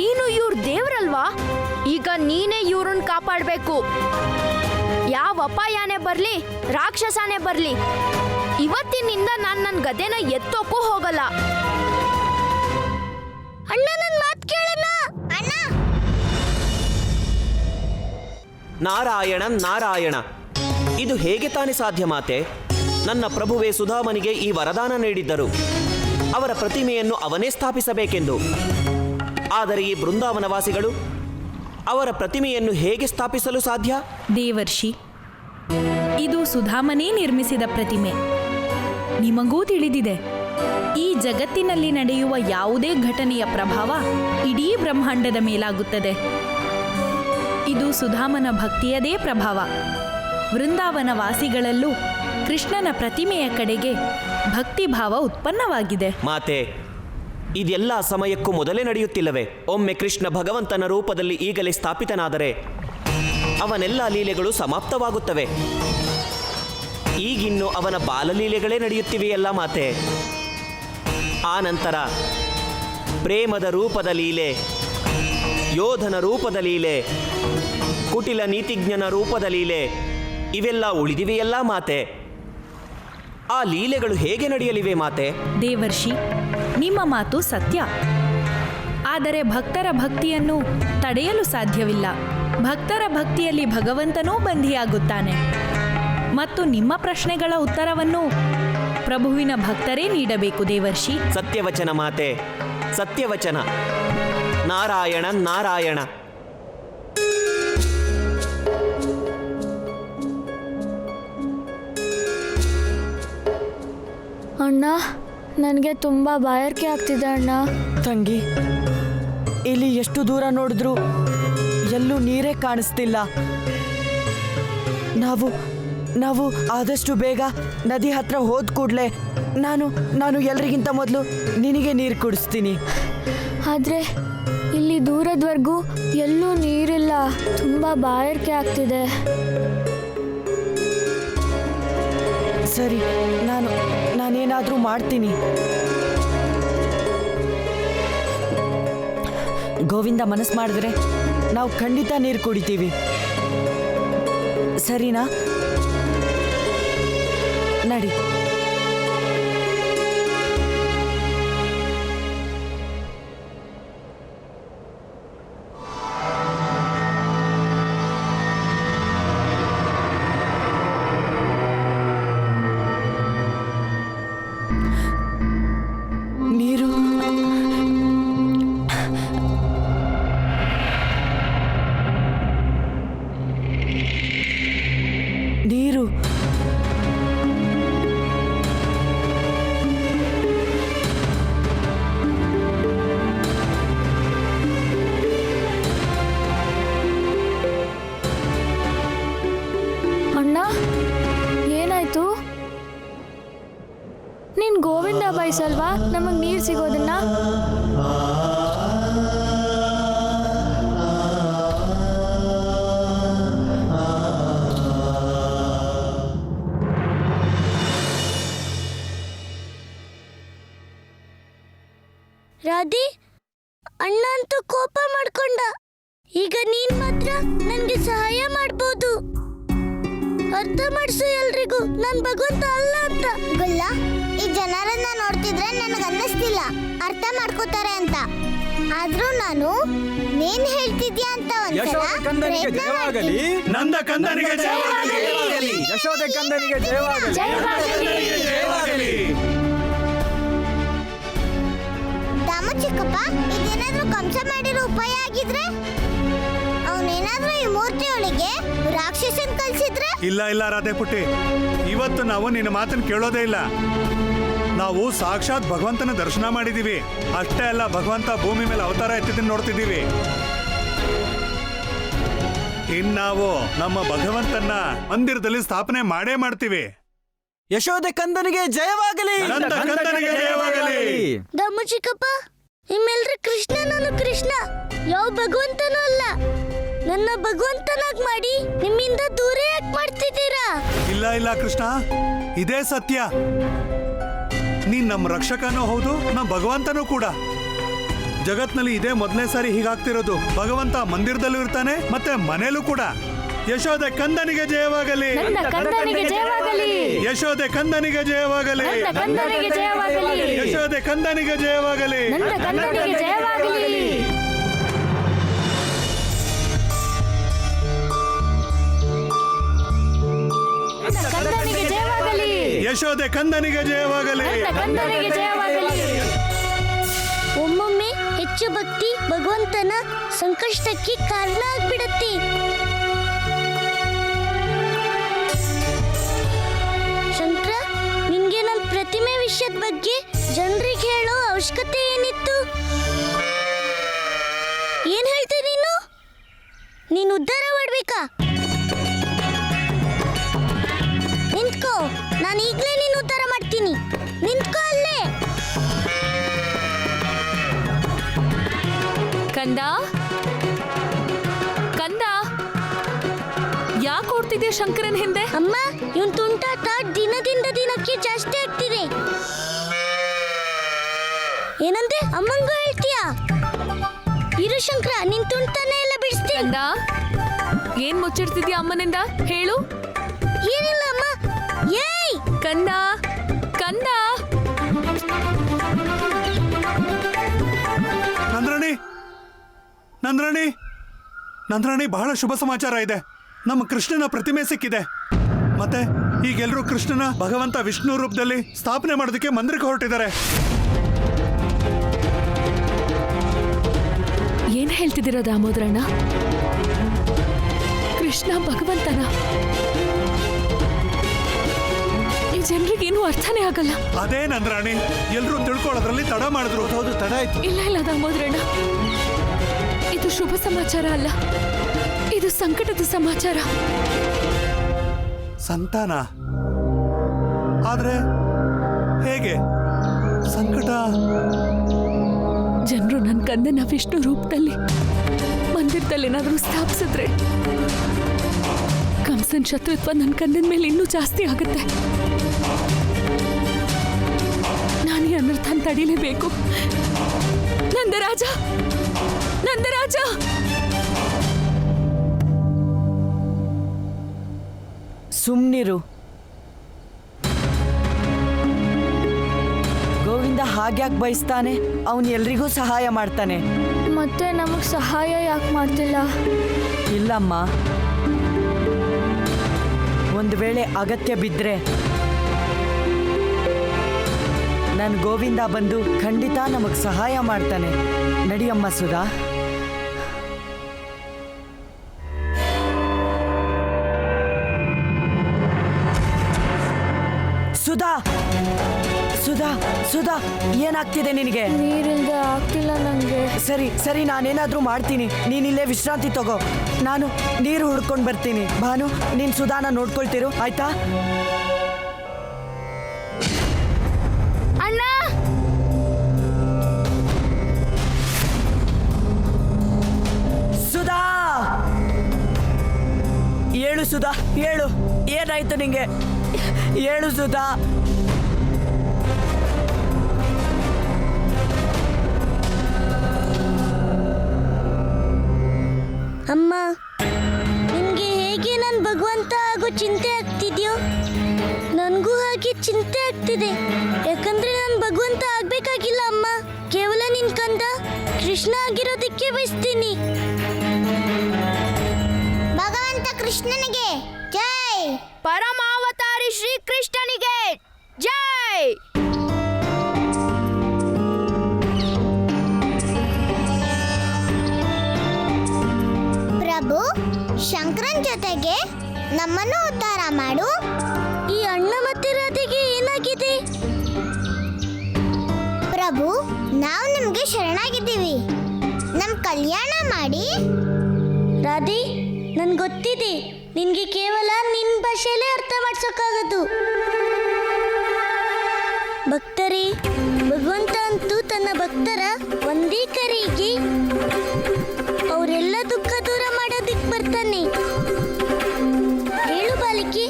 ನೀನು ಇವ್ರ ದೇವ್ರಲ್ವಾ? ಈಗ ನೀನೇ ಇವ್ರನ್ನ ಕಾಪಾಡ್ಬೇಕು. ಯಾವ ಅಪಾಯನೇ ಬರ್ಲಿ, ರಾಕ್ಷಸನೇ ಬರ್ಲಿ, ಇವತ್ತಿನಿಂದ ನಾನು ನನ್ನ ಗದೆನ ಎತ್ತೋಕ್ಕೂ ಹೋಗಲ್ಲ. ಅಣ್ಣ, ನನ್ ಮಾತು ಕೇಳಣ್ಣ. ಅಣ್ಣ, ನಾರಾಯಣ ನಾರಾಯಣ, ಇದು ಹೇಗೆ ತಾನೇ ಸಾಧ್ಯ ಮಾತೆ? ನನ್ನ ಪ್ರಭುವೇ ಸುಧಾಮನಿಗೆ ಈ ವರದಾನ ನೀಡಿದ್ದರು, ಅವರ ಪ್ರತಿಮೆಯನ್ನು ಅವನೇ ಸ್ಥಾಪಿಸಬೇಕೆಂದು. ಆದರೆ ಈ ಬೃಂದಾವನವಾಸಿಗಳು ಅವರ ಪ್ರತಿಮೆಯನ್ನು ಹೇಗೆ ಸ್ಥಾಪಿಸಲು ಸಾಧ್ಯ? ದೇವರ್ಷಿ, ಇದು ಸುಧಾಮನೇ ನಿರ್ಮಿಸಿದ ಪ್ರತಿಮೆ. ನಿಮಗೂ ತಿಳಿದಿದೆ, ಈ ಜಗತ್ತಿನಲ್ಲಿ ನಡೆಯುವ ಯಾವುದೇ ಘಟನೆಯ ಪ್ರಭಾವ ಇಡೀ ಬ್ರಹ್ಮಾಂಡದ ಮೇಲಾಗುತ್ತದೆ. ಇದು ಸುಧಾಮನ ಭಕ್ತಿಯದೇ ಪ್ರಭಾವ. ವೃಂದಾವನ ವಾಸಿಗಳಲ್ಲೂ ಕೃಷ್ಣನ ಪ್ರತಿಮೆಯ ಕಡೆಗೆ ಭಕ್ತಿಭಾವ ಉತ್ಪನ್ನವಾಗಿದೆ. ಮಾತೆ, ಇದೆಲ್ಲ ಸಮಯಕ್ಕೂ ಮೊದಲೇ ನಡೆಯುತ್ತಿಲ್ಲವೇ? ಒಮ್ಮೆ ಕೃಷ್ಣ ಭಗವಂತನ ರೂಪದಲ್ಲಿ ಈಗಲೇ ಸ್ಥಾಪಿತನಾದರೆ ಅವನೆಲ್ಲ ಲೀಲೆಗಳು ಸಮಾಪ್ತವಾಗುತ್ತವೆ. ಈಗಿನ್ನು ಅವನ ಬಾಲಲೀಲೆಗಳೇ ನಡೆಯುತ್ತಿವೆಯಲ್ಲ ಮಾತೆ. ಆ ನಂತರ ಪ್ರೇಮದ ರೂಪದ ಲೀಲೆ, ಯೋಧನ ರೂಪದ ಲೀಲೆ, ಕುಟಿಲ ನೀತಿಜ್ಞನ ರೂಪದ ಲೀಲೆ ಇವೆಲ್ಲ ಉಳಿದಿವೆಯಲ್ಲ ಮಾತೆ. ಆ ಲೀಲೆಗಳು ಹೇಗೆ ನಡೆಯಲಿವೆ ಮಾತೆ? ದೇವರ್ಷಿ, ನಿಮ್ಮ ಮಾತು ಸತ್ಯ. ಆದರೆ ಭಕ್ತರ ಭಕ್ತಿಯನ್ನು ತಡೆಯಲು ಸಾಧ್ಯವಿಲ್ಲ. ಭಕ್ತರ ಭಕ್ತಿಯಲ್ಲಿ ಭಗವಂತನೂ ಬಂಧಿಯಾಗುತ್ತಾನೆ. ಮತ್ತು ನಿಮ್ಮ ಪ್ರಶ್ನೆಗಳ ಉತ್ತರವನ್ನು ಪ್ರಭುವಿನ ಭಕ್ತರೇ ನೀಡಬೇಕು ದೇವರ್ಷಿ. ಸತ್ಯವಚನ ಮಾತೆ, ಸತ್ಯವಚನ. ನಾರಾಯಣ ನಾರಾಯಣ. ಅಣ್ಣ, ನನಗೆ ತುಂಬ ಬಾಯಾರಿಕೆ ಆಗ್ತಿದೆ ಅಣ್ಣ. ತಂಗಿ, ಇಲ್ಲಿ ಎಷ್ಟು ದೂರ ನೋಡಿದ್ರು ಎಲ್ಲೂ ನೀರೇ ಕಾಣಿಸ್ತಿಲ್ಲ. ನಾವು ಆದಷ್ಟು ಬೇಗ ನದಿ ಹತ್ರ ಹೋದ ಕೂಡಲೇ ನಾನು ಎಲ್ರಿಗಿಂತ ಮೊದಲು ನಿನಗೆ ನೀರು ಕುಡಿಸ್ತೀನಿ. ಆದರೆ ಇಲ್ಲಿ ದೂರದವರೆಗೂ ಎಲ್ಲೂ ನೀರಿಲ್ಲ. ತುಂಬ ಬಾಯಾರಿಕೆ ಆಗ್ತಿದೆ. ಸರಿ, ನಾನೇನಾದರೂ ಮಾಡ್ತೀನಿ. ಗೋವಿಂದ ಮನಸ್ಸು ಮಾಡಿದ್ರೆ ನಾವು ಖಂಡಿತ ನೀರು ಕುಡಿತೀವಿ. ಸರಿನಾ? ನಡಿ. ನೀರು ನೀರು ಅಣ್ಣ, ಏನಾಯ್ತು? ನೀನ್ ಗೋವಿಂದ ಬಯಸಲ್ವಾ ನಮಗ್ ನೀರ್ ಸಿಗೋದನ್ನ? ರಾಧಿ, ಅಣ್ಣ ಅಂತೂ ಕೋಪ ಮಾಡ್ಕೊಂಡ. ಈಗ ನೀನ್ ಮಾತ್ರ ನನ್ಗೆ ಸಹಾಯ ಮಾಡ್ಬೋದು. ಅರ್ಥ ಮಾಡಿಸು ಎಲ್ರಿಗೂ ನಾನ್ ಭಗವಂತ ಅಲ್ಲ ಅಂತ. ಗುಲ್ಲ, ಈ ಜನರನ್ನ ನೋಡ್ತಿದ್ರೆ ನನಗೆ ಅನ್ನಿಸ್ತಿಲ್ಲ ಅರ್ಥ ಮಾಡ್ಕೋತಾರೆ ಅಂತ. ಆದ್ರೂ ನಾನು ನೀನ್ ಹೇಳ್ತಿದ್ಯಾ ಅಂತ ಒಂದ್ಸಲ ಪ್ರಯತ್ನ ಮಾಡ್ತೀನಿ. ನಂದ ಕಂದನಿಗೆ ಜಯವಾಗಲಿ. ಯಶೋದೆ ಕಂದನಿಗೆ ಜಯವಾಗಲಿ. ದಾಮ ಚಿಕ್ಕಪ್ಪ, ಇದೇನಾದ್ರೂ ಕಂಸ ಮಾಡಿರೋ ಉಪಾಯ ಆಗಿದ್ರೆ, ಅವನೇನಾದ್ರೂ ಈ ಮೂರ್ತಿಯೊಳಗೆ ರಾಕ್ಷಸನ್ ಕಳ್ಸಿದ್ರೆ? ಇಲ್ಲ ರಾಧೆ ಪುಟ್ಟಿ, ಇವತ್ತು ನಾವು ನಿನ್ನ ಮಾತನ್ನು ಕೇಳೋದೇ ಇಲ್ಲ. ನಾವು ಸಾಕ್ಷಾತ್ ಭಗವಂತನ ದರ್ಶನ ಮಾಡಿದೀವಿ. ಅಷ್ಟೇ ಅಲ್ಲ, ಭಗವಂತ ಭೂಮಿ ಮೇಲೆ ಅವತಾರ ಎತ್ತಿದ್ದನ್ನು ನೋಡ್ತಿದ್ದೀವಿ. ಇನ್ನಾವು ನಮ್ಮ ಭಗವಂತನ ಮಂದಿರದಲ್ಲಿ ಸ್ಥಾಪನೆ ಮಾಡೇ ಮಾಡ್ತೀವಿ. ಯಶೋದೆ ಕಂದನಿಗೆ ಜಯವಾಗಲಿ. ನಂದ ಕಂದನಿಗೆ ಜಯವಾಗಲಿ. ದಮ್ಮು ಚಿಕ್ಕಪ್ಪ, ನಿಮ್ಮೆಲ್ರ ಕೃಷ್ಣ, ನಾನು ಕೃಷ್ಣ, ಯಾವ ಭಗವಂತನೂ ಅಲ್ಲ. ನನ್ನ ಭಗವಂತನಾಗ್ ಮಾಡಿ ನಿಮ್ಮಿಂದ ದೂರ ಯಾಕೆ ಮಾಡ್ತಿದ್ದೀರಾ? ಇಲ್ಲ ಕೃಷ್ಣ, ಇದೇ ಸತ್ಯ. ನೀನ್ ನಮ್ಮ ರಕ್ಷಕನೂ ಹೌದು, ನಮ್ಮ ಭಗವಂತನೂ ಕೂಡ. ಜಗತ್ನಲ್ಲಿ ಇದೇ ಮೊದಲನೇ ಸಾರಿ ಹೀಗಾಗ್ತಿರೋದು. ಭಗವಂತ ಮಂದಿರದಲ್ಲೂ ಇರ್ತಾನೆ, ಮತ್ತೆ ಮನೇಲೂ ಕೂಡ. ಯಶೋದೆ ಕಂದನಿಗೆ ಜಯವಾಗಲಿ. ಯಶೋದೆ ಕಂದನಿಗೆ ಜಯವಾಗಲಿ. ಯಶೋದೆ ಕಂದನಿಗೆ ಜಯವಾಗಲಿ. ಯಶೋದೆ ಕಂದನಿಗೆ ಜಯವಾಗಲಿ. ಒಮ್ಮೊಮ್ಮೆ ಹೆಚ್ಚು ಭಕ್ತಿ ಭಗವಂತನ ಸಂಕಷ್ಟಕ್ಕೆ ಕಾರಣ ಆಗ್ಬಿಡತ್ತೆ. ಶಂಕರ, ನಿನ್ಗೆ ನನ್ನ ಪ್ರತಿಮೆ ವಿಷಯದ ಬಗ್ಗೆ ಜನರಿಗೆ ಹೇಳೋ ಅವಶ್ಯಕತೆ ಏನಿತ್ತು? ಏನ್ ಹೇಳ್ತೀನಿ ನೀನು ಉದ್ಧಾರ ಮಾಡ್ಬೇಕಾ? ನಿಂತ್ಕೋ, ನಾನು ಈಗಲೇ ನೀನು ಉದ್ಧಾರ ಮಾಡ್ತೀನಿ. ನಿಂತ್ಕೋ ಅಲ್ಲೇ. ಕಂದ ಕಂದ ಯಾಕೆ ಓಡ್ತಿದ್ಯಾ ಶಂಕರನ್ ಹಿಂದೆ? ಅಮ್ಮ ಇವನ್ ತುಂಟಾಟ ದಿನದಿಂದ ದಿನಕ್ಕೆ ಜಾಸ್ತಿ ಆಗ್ತಿದೆ. ಏನಂದೆ? ಅಮ್ಮಂಗೂ ಹೇಳ್ತೀಯಾ? ಇರು ಶಂಕರ, ನಿನ್ ತುಂಟಾನೆ ಎಲ್ಲ ಬಿಡಿಸ್ತೀನಿ. ಕಂದ ಏನ್ ಮುಚ್ಚಿಡ್ತಿದ್ಯಾ ಅಮ್ಮನಿಂದ? ಹೇಳು. ಏನಿಲ್ಲ ಅಮ್ಮ. ಏಯ್ ಕಂದ ಕಂದ ನಂದ್ರಾಣಿ, ನಂದ್ರಾಣಿ, ನಂದ್ರಾಣಿ, ಬಹಳ ಶುಭ ಸಮಾಚಾರ ಇದೆ. ನಮ್ಮ ಕೃಷ್ಣನ ಪ್ರತಿಮೆ ಸಿಕ್ಕಿದೆ. ಮತ್ತೆ ಈಗೆಲ್ಲರೂ ಕೃಷ್ಣನ ಭಗವಂತ ವಿಷ್ಣು ರೂಪದಲ್ಲಿ ಸ್ಥಾಪನೆ ಮಾಡೋದಕ್ಕೆ ಮಂದಿರಕ್ಕೆ ಹೊರಟಿದ್ದಾರೆ. ಏನ್ ಹೇಳ್ತಿದ್ದೀರಾ ದಾಮೋದರಣ್ಣ? ಕೃಷ್ಣ ಭಗವಂತನ? ಈ ಜನರಿಗೇನು ಅರ್ಥನೇ ಆಗಲ್ಲ. ಅದೇ ನಂದ್ರಾಣಿ, ಎಲ್ಲರೂ ತಿಳ್ಕೊಳ್ಳೋದ್ರಲ್ಲಿ ತಡ ಮಾಡಿದ್ರು. ಹೌದು, ತಡ ಆಯ್ತು. ಇಲ್ಲ ಇಲ್ಲ ದಾಮೋದರಣ್ಣ, ಇದು ಶುಭ ಸಮಾಚಾರ ಅಲ್ಲ, ಇದು ಸಂಕಟದ ಸಮಾಚಾರ. ಸಂತಾನ ಆದ್ರೆ ಹೇಗೆ ಸಂಕಟ? ಜನರು ನನ್ನ ಕಂದನ ವಿಷ್ಣು ರೂಪದಲ್ಲಿ ಮಂದಿರದಲ್ಲಿ ಏನಾದರೂ ಸ್ಥಾಪಿಸಿದ್ರೆ ಕಂಸನ್ ಶತ್ರುತ್ವ ನನ್ನ ಕಂದನ ಮೇಲೆ ಇನ್ನೂ ಜಾಸ್ತಿ ಆಗುತ್ತೆ. ನಾನು ಈ ಅನರ್ಥನ ತಡೀಲೇಬೇಕು. ನಂದರಾಜ, ನಂದರಾಜ! ಸುಮ್ನಿರು. ಗೋವಿಂದ ಹಾಗ್ಯಾಕೆ ಬಯಸ್ತಾನೆ? ಅವನು ಎಲ್ರಿಗೂ ಸಹಾಯ ಮಾಡ್ತಾನೆ. ಮತ್ತೆ ನಮಗ್ ಸಹಾಯ ಯಾಕೆ ಮಾಡ್ತಿಲ್ಲ? ಇಲ್ಲಮ್ಮ, ಒಂದು ವೇಳೆ ಅಗತ್ಯ ಬಿದ್ದರೆ ನನ್ನ ಗೋವಿಂದ ಬಂದು ಖಂಡಿತ ನಮಗೆ ಸಹಾಯ ಮಾಡ್ತಾನೆ. ನಡಿಯಮ್ಮ ಸುಧಾ. ಸುಧಾ, ಸುಧಾ, ಸುಧಾ, ಏನಾಗ್ತಿದೆ ನಿನಗೆ? ನೀರಿಲ್ದೆ ಆಗ್ತಿಲ್ಲ ನನಗೆ. ಸರಿ ಸರಿ, ನಾನೇನಾದ್ರೂ ಮಾಡ್ತೀನಿ, ನೀನಿಲ್ಲೇ ವಿಶ್ರಾಂತಿ ತಗೋ. ನಾನು ನೀರು ಹುಡ್ಕೊಂಡು ಬರ್ತೀನಿ. ಭಾನು, ನೀನ್ ಸುಧಾನ ನೋಡ್ಕೊಳ್ತಿರು, ಆಯ್ತಾ? ಅಣ್ಣ, ಸುಧಾ, ಏಳು ಸುಧಾ, ಏಳು. ಏನಾಯ್ತು ನಿಂಗೆ? ಏಳು ಸುಧಾ. ಅಮ್ಮ, ನಿನ್ಗೆ ಹೇಗೆ ನನ್ ಭಗವಂತ ಆಗೋ ಚಿಂತೆ ಆಗ್ತಿದ್ಯೋ, ನನಗೂ ಹಾಗೆ ಚಿಂತೆ ಆಗ್ತಿದೆ. ಯಾಕಂದ್ರೆ ನಾನು ಭಗವಂತ ಆಗ್ಬೇಕಾಗಿಲ್ಲ ಅಮ್ಮ, ಕೇವಲ ನಿನ್ ಕಂದ ಕೃಷ್ಣ ಆಗಿರೋದಕ್ಕೆ ಬಯಸ್ತೀನಿ. ಭಗವಂತ ಕೃಷ್ಣನಿಗೆ ಜೈ. ಪರಮಾವತಾರಿ ಶ್ರೀ ಕೃಷ್ಣನಿಗೆ ಜೈ. ಪ್ರಭು, ಶಂಕರನ್ ಜೊತೆಗೆ ನಮ್ಮನ್ನು ಉದ್ಧಾರ ಮಾಡು. ಈ ಅಣ್ಣ ಮತ್ತೆ ರಾಧೆಗೆ ಏನಾಗಿದೆ? ಪ್ರಭು, ನಾವು ನಿಮ್ಗೆ ಶರಣಾಗಿದ್ದೀವಿ, ನಮ್ ಕಲ್ಯಾಣ ಮಾಡಿ. ರಾಧೆ, ನನ್ ಗೊತ್ತಿದೆ, ನಿನ್ಗೆ ಕೇವಲ ನಿನ್ ಭಾಷೆಯಲ್ಲೇ ಅರ್ಥ ಮಾಡ್ಸೋಕ್ಕಾಗದು. ಭಕ್ತರೇ, ಭಗವಂತ ಅಂತೂ ತನ್ನ ಭಕ್ತರ ಒಂದೇ ಕರೆಗೆ ಅವರೆಲ್ಲ ದುಃಖ ದೂರ ಮಾಡೋದಿಕ್ ಬರ್ತಾನೆ. ಹೇಳು ಬಾಲಿಕೆ,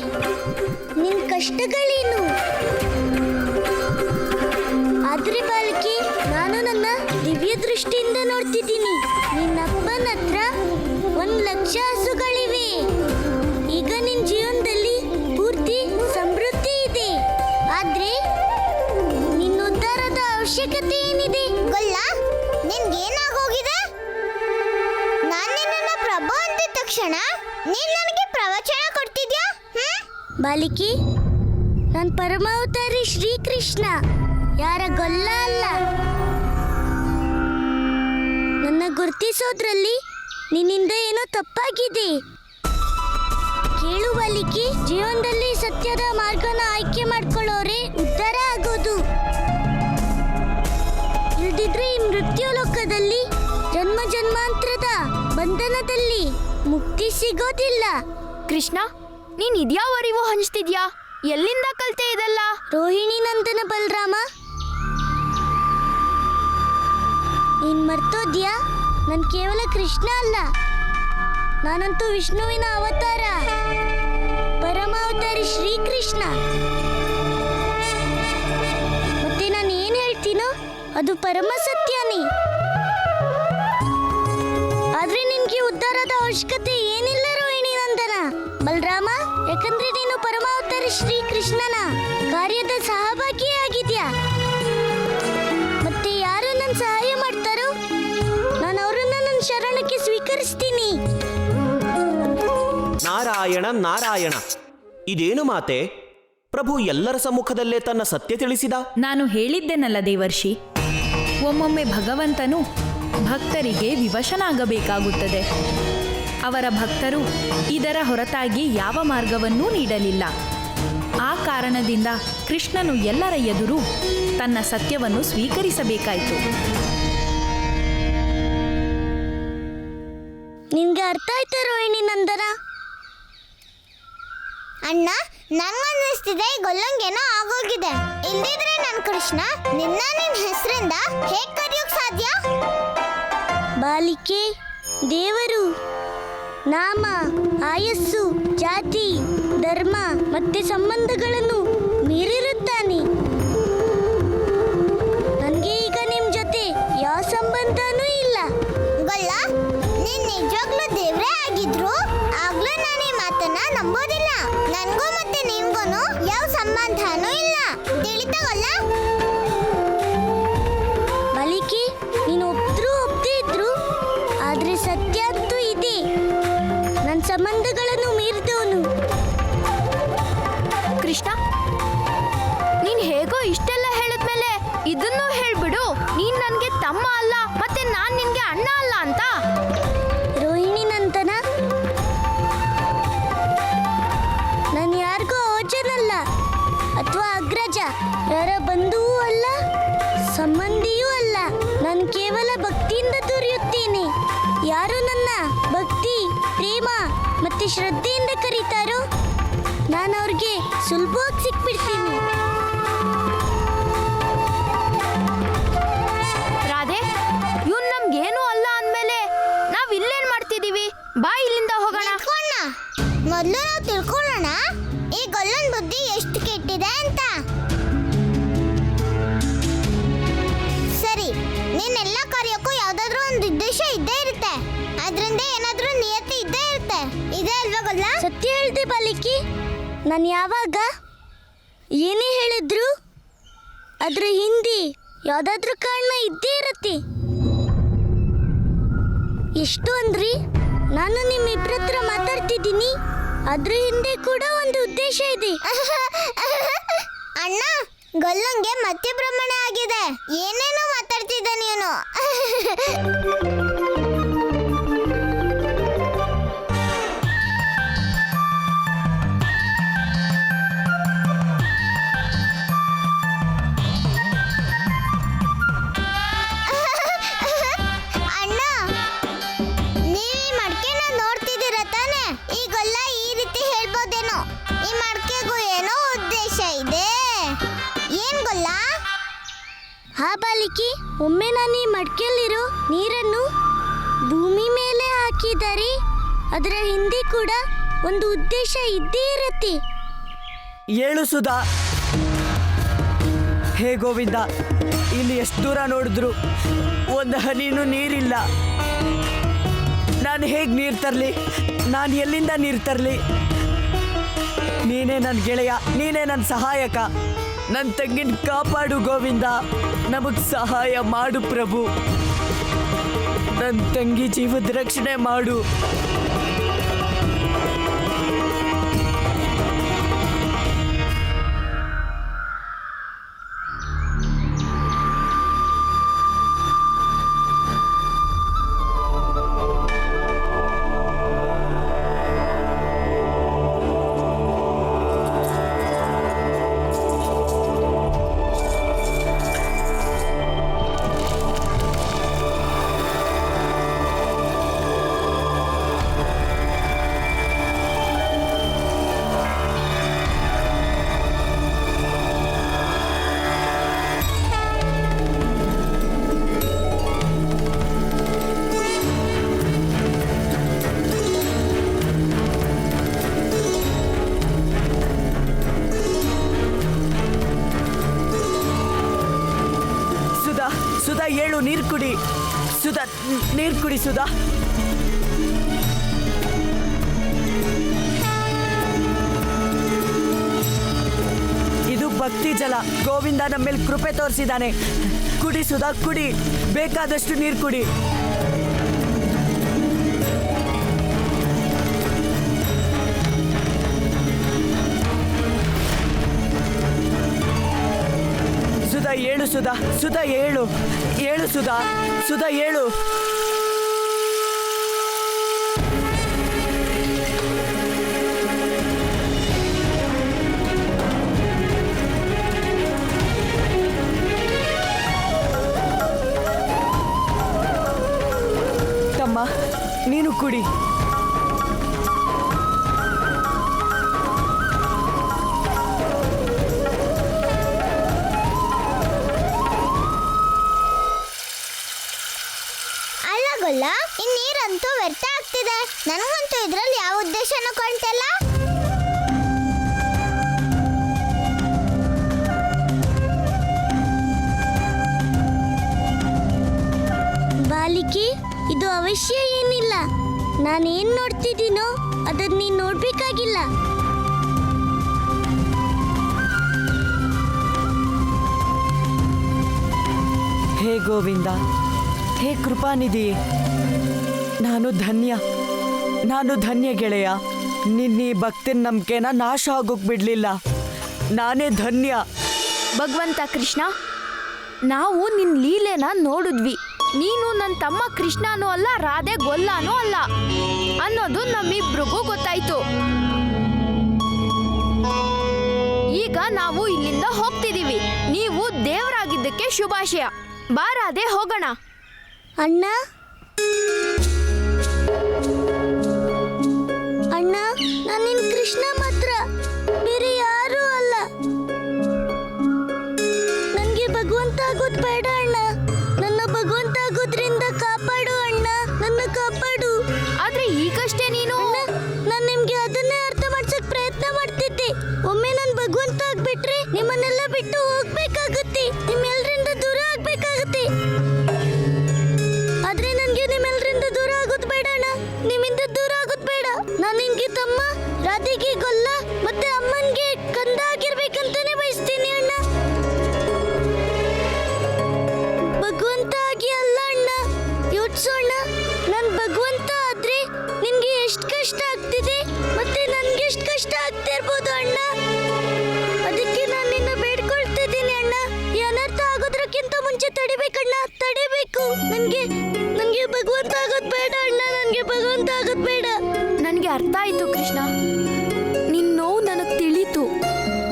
ನಿನ್ ಕಷ್ಟಗಳೇನು? ಆದ್ರೆ ಬಾಲಿಕೆ, ನಾನು ನನ್ನ ದಿವ್ಯ ದೃಷ್ಟಿಯಿಂದ ನೋಡ್ತಿದ್ದೀನಿ, ನಿನ್ನಪ್ಪನ ಹತ್ರ 1,00,000 ಹಸುಗಳಿವೆ. ಈಗ ನಿನ್ ಜೀವನದಲ್ಲಿ ಪೂರ್ತಿ ಸಮೃದ್ಧಿ ಇದೆ. ಆದ್ರೆ ನಿನ್ನ ಉದ್ಧಾರದ ಅವಶ್ಯಕತೆ ಏನಿದೆ ಗೊಲ್ಲ? ನಿನ್ಗೇನಾಗೋಗಿದೆ? ನಾನು ನಿನ್ನ ಪ್ರಭು ಅಂದಿದ ತಕ್ಷಣ ನೀನ್ ನನಗೆ ಪ್ರವಚನ ಕೊಡ್ತಿದ್ಯಾ? ಬಾಲಿಕೆ, ನಾನು ಪರಮಾವತಾರಿ ಶ್ರೀಕೃಷ್ಣ, ಯಾರ ಗೊಲ್ಲ ಅಲ್ಲ. ನನ್ನ ಗುರ್ತಿಸೋದ್ರಲ್ಲಿ ನಿನ್ನಿಂದ ಏನೋ ತಪ್ಪಾಗಿದೆ. ಕೇಳು ಬಾಲಿಕೆ, ಜೀವನದಲ್ಲಿ ಸತ್ಯದ ಮಾರ್ಗನ ಆಯ್ಕೆ ಮಾಡ್ಕೊಳ್ಳೋರೆ ಉದ್ಧಾರ ಆಗೋದು. ಇಲ್ದಿದ್ರೆ ಈ ಮೃತ್ಯು ಲೋಕದಲ್ಲಿ ಜನ್ಮ ಜನ್ಮಾಂತರದ ಬಂಧನದಲ್ಲಿ ಮುಕ್ತಿ ಸಿಗೋದಿಲ್ಲ. ಕೃಷ್ಣ, ನೀನ್ ಇದ್ಯಾವ ಅರಿವು ಹಂಚ್ತಿದ್ಯಾ? ಎಲ್ಲಿಂದ ಕಲ್ತೆ ಇದೆಲ್ಲ? ರೋಹಿಣಿ ನಂದನ ಬಲರಾಮ, ನೀನ್ ಮರ್ತೋದ್ಯಾ? ನಾನು ಕೇವಲ ಕೃಷ್ಣ ಅಲ್ಲ, ನಾನಂತೂ ವಿಷ್ಣುವಿನ ಅವತಾರ, ಪರಮಾವತಾರಿ ಶ್ರೀಕೃಷ್ಣ. ಮತ್ತೆ ನಾನು ಏನು ಹೇಳ್ತೀನೋ ಅದು ಪರಮ ಸತ್ಯನೇ. ಆದ್ರೆ ನಿನ್ಗೆ ಉದ್ಧಾರದ ಅವಶ್ಯಕತೆ ಏನಿಲ್ಲ ರೋಹಿಣಿ ನಂದನ ಬಲರಾಮ, ಯಾಕಂದ್ರೆ ನೀನು ಪರಮಾವತಾರಿ ಶ್ರೀಕೃಷ್ಣನ ಕಾರ್ಯದ ಸಹಭಾಗಿಯಾಗಿದ್ಯಾ. ಮತ್ತೆ ಯಾರು ನನ್ನ ಸಹಾಯ ಮಾಡ್ತಾರೋ ನಾನು ಅವರನ್ನ ನನ್ನ ಶರಣಕ್ಕೆ ಸ್ವೀಕರಿಸ್ತೀನಿ. ನಾರಾಯಣ ನಾರಾಯಣ, ಇದೇನು ಮಾತೆ? ಪ್ರಭು ಎಲ್ಲರ ಸಮ್ಮುಖದಲ್ಲೇ ತನ್ನ ಸತ್ಯ ತಿಳಿಸಿದ. ನಾನು ಹೇಳಿದ್ದೆನಲ್ಲ ದೇವರ್ಷಿ, ಒಮ್ಮೊಮ್ಮೆ ಭಗವಂತನು ಭಕ್ತರಿಗೆ ವಿವಶನಾಗಬೇಕಾಗುತ್ತದೆ. ಅವರ ಭಕ್ತರು ಇದರ ಹೊರತಾಗಿ ಯಾವ ಮಾರ್ಗವನ್ನೂ ನೀಡಲಿಲ್ಲ. ಆ ಕಾರಣದಿಂದ ಕೃಷ್ಣನು ಎಲ್ಲರ ಎದುರು ತನ್ನ ಸತ್ಯವನ್ನು ಸ್ವೀಕರಿಸಬೇಕಾಯಿತು. ನಿನ್ಗೆ ಅರ್ಥ ಆಯ್ತಾ ರೋಹಿಣಿ ನಂದನ? ಅಣ್ಣ, ನಂಗನ್ನಿಸ್ತಿದೆ ಈ ಗೊಲ್ಲಂಗೇನೋ ಆಗೋಗಿದೆ. ಇಲ್ದಿದ್ರೆ ನನ್ ಕೃಷ್ಣ ನಿನ್ನ ನಿನ್ ಹೆಸರಿಂದ ಹೇಗ್ ಕರೆಯೋಕ್ ಸಾಧ್ಯ? ಬಾಲಿಕೆ, ದೇವರು ನಾಮ, ಆಯಸ್ಸು, ಜಾತಿ, ಧರ್ಮ ಮತ್ತೆ ಸಂಬಂಧಗಳನ್ನು ಮೀರಿರುತ್ತಾನೆ. ನನಗೆ ಈಗ ನಿಮ್ ಜೊತೆ ಯಾವ ಸಂಬಂಧನೂ ಇಲ್ಲ. ಗೊಲ್ಲ, ನೀನ್ ನಿಜವಾಗ್ಲೂ ದೇವ್ರೇ ಆಗಿದ್ರು ಆಗ್ಲೂ ನಾನು ಈ ಮಾತನ್ನ ನಂಬೋದಿಲ್ಲ. ನನ್ಗೂ ಮತ್ತೆ ನಿಮ್ಗೂನು ಯಾವ ಸಂಬಂಧನೂ ಇಲ್ಲ. ತಿಳಿತಾ ಗೊಲ್ಲ? ಬಾಲಿಕೆ, ನೀನು ಒಪ್ಪದೇ ಇದ್ರು ಆದ್ರೆ ಸತ್ಯ ಅಂತೂ ಇದೆ. ನನ್ನ ಸಂಬಂಧಗಳನ್ನು ಮೀರಿದವನು ಕೃಷ್ಣ, ನೀನ್ ಹೇಗೋ ಇಷ್ಟೆಲ್ಲ ಹೇಳಿದ್ಮೇಲೆ ಇದನ್ನೂ ಹೇಳ್ಬಿಡು, ನೀನ್ ನನ್ಗೆ ತಮ್ಮ ಅಲ್ಲ ಮತ್ತೆ ನಾನ್ ನಿನ್ಗೆ ಅಣ್ಣ ಅಲ್ಲ ಅಂತ. ರೋಹಿಣಿ ನಂದನ, ನಾನು ಯಾರಿಗೂ ಓಜನಲ್ಲ ಅಥವಾ ಅಗ್ರಜ, ಯಾರ ಬಂಧುವೂ ಅಲ್ಲ, ಸಂಬಂಧಿಯೂ ಅಲ್ಲ. ನಾನು ಕೇವಲ ಭಕ್ತಿಯಿಂದ ದೊರೆಯುತ್ತೇನೆ. ಯಾರು ನನ್ನ ಭಕ್ತಿ, ಪ್ರೇಮ ಮತ್ತೆ ಶ್ರದ್ಧೆಯಿಂದ ಕರೀತಾರೋ ನಾನು ಅವ್ರಿಗೆ ಸುಲಭವಾಗಿ ಸಿಕ್ಬಿಡ್ತೀನಿ. ರಾಧೆ, ಇವ್ನ್ ನಮ್ಗೇನು ಅಲ್ಲ ಅಂದ್ಮೇಲೆ ನಾವ್ ಇಲ್ಲೇನ್ ಮಾಡ್ತಿದೀವಿ? ಬಾ ಇಲ್ಲಿಂದ ಹೋಗೋಣ. ಮೊದಲು ನಾವು ತಿಳ್ಕೊಳ್ಳೋಣ ಈ ಗೊಲ್ಲನ್ ಬುದ್ಧಿ ಎಷ್ಟು ಕೆಟ್ಟಿದೆ ಅಂತ. ಸರಿ, ನೀನೆಲ್ಲ ಕಾರ್ಯಕ್ಕೂ ಯಾವ್ದಾದ್ರು ಒಂದು ಉದ್ದೇಶ ಇದ್ದೇ ಇರುತ್ತೆ. ಅದ್ರಿಂದ ಏನಾದ್ರೂ ನಿಯತಿ ಇದ್ದೇ ಇರುತ್ತೆ. ಇದೇ ಅಲ್ವಾ ಗೊಲ್ಲ? ಸತ್ಯ ಹೇಳ್ದೆ ಬಾಲಿಕಿ. ನಾನು ಯಾವಾಗ ಏನೇ ಹೇಳಿದ್ರು ಅದ್ರ ಹಿಂದೆ ಯಾವ್ದಾದ್ರೂ ಕಾರಣ ಇದ್ದೇ ಇರತ್ತೆ. ಎಷ್ಟು ಅಂದ್ರಿ, ನಾನು ನಿಮ್ಮಿಬ್ಬರ ಹತ್ರ ಮಾತಾಡ್ತಿದ್ದೀನಿ, ಅದ್ರ ಹಿಂದೆ ಕೂಡ ಒಂದು ಉದ್ದೇಶ ಇದೆ. ಅಣ್ಣ, ಗೊಲ್ಲಂಗೆ ಮತ್ತೆ ಭ್ರಮಣ ಆಗಿದೆ. ಏನೇನೋ ಮಾತಾಡ್ತಿದ್ದ ನೀನು. ಅಣ್ಣ, ನೀವ್ ಈ ಮಡ್ಕೆನ ನೋಡ್ತಿದ್ದೀರ ತಾನೆ? ಈ ಗೊಲ್ಲ ಈ ರೀತಿ ಹೇಳ್ಬೋದೇನೋ, ಈ ಮಡ್ಕೆಗೂ ಏನೋ ಉದ್ದೇಶ ಇದೆ. ಏನ್ ಗೊಲ್ಲ? ಹಾ ಬಾಲಿಕಿ, ಒಮ್ಮೆ ನಾನು ಈ ಮಡ್ಕೆಯಲ್ಲಿರೋ ನೀರನ್ನು ಭೂಮಿ ಮೇಲೆ ಹಾಕಿದರೆ ಅದರ ಹಿಂದೆ ಕೂಡ ಒಂದು ಉದ್ದೇಶ ಇದ್ದೇ ಇರತ್ತೆ. ಏಳು ಸುಧಾ. ಹೇ ಗೋವಿಂದ, ಇಲ್ಲಿ ಎಷ್ಟು ದೂರ ನೋಡಿದ್ರು ಒಂದು ಹನಿನೂ ನೀರಿಲ್ಲ. ನಾನು ಹೇಗೆ ನೀರು ತರಲಿ? ನಾನು ಎಲ್ಲಿಂದ ನೀರು ತರಲಿ? ನೀನೇ ನನ್ನ ಗೆಳೆಯ, ನೀನೇ ನನ್ನ ಸಹಾಯಕ. ನನ್ನ ತಂಗಿನ ಕಾಪಾಡು ಗೋವಿಂದ, ನಮಗೆ ಸಹಾಯ ಮಾಡು ಪ್ರಭು. ನನ್ನ ತಂಗಿ ಜೀವದ ರಕ್ಷಣೆ ಮಾಡು. ಸುಧಾ ಏಳು, ನೀರು ಕುಡಿ. ಸುಧಾ, ನೀರು ಕುಡಿ ಸುಧಾ. ಇದು ಭಕ್ತಿ ಜಲ. ಗೋವಿಂದ ನಮ್ಮ ಮೇಲೆ ಕೃಪೆ ತೋರಿಸಿದ್ದಾನೆ. ಕುಡಿ ಸುಧಾ, ಕುಡಿ. ಬೇಕಾದಷ್ಟು ನೀರು ಕುಡಿ. ಸುಧಾ ಏಳು, ಸುಧಾ. ಸುಧಾ ಏಳು, ಏಳು ಸುಧಾ. ಸುಧಾ ಏಳು. ತಮ್ಮ, ನೀನು ಕುಡಿ. ಅಲ್ಲ, ಈ ನೀರಂತೂ ವ್ಯರ್ಥ ಆಗ್ತಿದೆ. ನನಗಂತೂ ಇದ್ರಲ್ಲಿ ಯಾವ ಉದ್ದೇಶನೂ ಕಾಣ್ತಿಲ್ಲ. ಬಾಲಿಕೆ, ಇದು ಅವಶ್ಯ ಏನಿಲ್ಲ. ನಾನೇನ್ ನೋಡ್ತಿದ್ದೀನೋ ಅದನ್ನ ನೀನ್ ನೋಡ್ಬೇಕಾಗಿಲ್ಲ. ಹೇ ಗೋವಿಂದ, ಹೇ ಕೃಪಾನಿಧಿ, ನಾನು ಧನ್ಯ ಗೆಳೆಯ. ನಿನ್ನ ಭಕ್ತಿನ ನಂಬಿಕೆನ ನಾಶ ಆಗೋಕ್ ಬಿಡ್ಲಿಲ್ಲ. ನಾನೇ ಧನ್ಯ. ಭಗವಂತ ಕೃಷ್ಣ, ನಾವು ನಿನ್ನ ಲೀಲೆನ ನೋಡಿದ್ವಿ. ನೀನು ನನ್ನ ತಮ್ಮ ಕೃಷ್ಣನೂ ಅಲ್ಲ, ರಾಧೆ ಗೊಲ್ಲನೂ ಅಲ್ಲ ಅನ್ನೋದು ನಮ್ಮಿಬ್ರಿಗೂ ಗೊತ್ತಾಯ್ತು. ಈಗ ನಾವು ಇಲ್ಲಿಂದ ಹೋಗ್ತಿದೀವಿ. ನೀವು ದೇವರಾಗಿದ್ದಕ್ಕೆ ಶುಭಾಶಯ. ಬಾ ರಾಧೆ, ಹೋಗೋಣ. ಅಣ್ಣ, ಅಣ್ಣ, ನಾನು ನಿನ್ ಕೃಷ್ಣ ಮಾತ್ರ, ಬೇರೆ ಯಾರೂ ಅಲ್ಲ. ನನಗೆ ಭಗವಂತ ಆಗೋದು ಬೇಡ ಅಣ್ಣ. ನನ್ನ ಭಗವಂತ ಆಗೋದ್ರಿಂದ ಕಾಪಾಡು ಅಣ್ಣ, ನನ್ನ ಕಾಪಾಡು. ಆದ್ರೆ ಈಗಷ್ಟೇ ನೀನು ನಾನು ನಿಮ್ಗೆ ಅದನ್ನೇ ಅರ್ಥ ಮಾಡ್ಸಕ್ ಪ್ರಯತ್ನ ಮಾಡ್ತಿದ್ದೆ. ಒಮ್ಮೆ ನಾನು ಭಗವಂತ ಆಗ್ಬಿಟ್ರೆ ನಿಮ್ಮನ್ನೆಲ್ಲ ಬಿಟ್ಟು ಹೋಗ್ಬೇಕಾಗುತ್ತೆ, ನಿಮ್ಮೆಲ್ಲರಿಂದ ದೂರ ಆಗ್ಬೇಕಾಗುತ್ತೆ. ಆದ್ರೆ ನನ್ಗೆ ನಿಮ್ಮೆಲ್ಲರಿಂದ ದೂರ ಆಗೋದು ಬೇಡ ಅಣ್ಣ, ನಿಮ್ಮಿಂದ ದೂರ ಆಗೋದು ಬೇಡ. ನಾನು ನಿನ್ಗೆ ತಮ್ಮ, ರಾಧೆಗೆ ಗೊಲ್ಲ, ಮತ್ತೆ ಅಮ್ಮನ್ಗೆ ಕಂದ ಆಗಿರ್ಬೇಕಂತಾನೆ ಬಯಸ್ತೀನಿ ಅಣ್ಣ. ಭಗವಂತ ಆಗಿ ಅಲ್ಲ ಅಣ್ಣ. ಯೋಚಿಸೋಣ, ನಾನು ಭಗವಂತ ಆದ್ರೆ ನಿನ್ಗೆ ಎಷ್ಟು ಕಷ್ಟ ಆಗ್ತಿದೆ, ಮತ್ತೆ ನನ್ಗೆ ಎಷ್ಟು ಕಷ್ಟ ಆಗ್ತಾ ಇರ್ಬೋದು ಅಣ್ಣ. ಅದಕ್ಕೆ ನಾನು ನಿನ್ನ ಬೇಡ್ಕೊಳ್ತಿದ್ದೀನಿ ಅಣ್ಣ. ಈ ಅನರ್ಥ ಆಗೋದ್ರಕ್ಕಿಂತ ಮುಂಚೆ ತಡಿಬೇಕಣ್ಣ, ತಡಿಬೇಕು. ನನ್ಗೆ ಭಗವಂತ ಆಗೋದು ಬೇಡ ಅಣ್ಣ, ನನ್ಗೆ ಭಗವಂತ ಆಗೋದು ಬೇಡ. ನನಗೆ ಅರ್ಥ ಆಯ್ತು ಕೃಷ್ಣ, ನಿನ್ನ ನೋವು ನನಗೆ ತಿಳಿತು.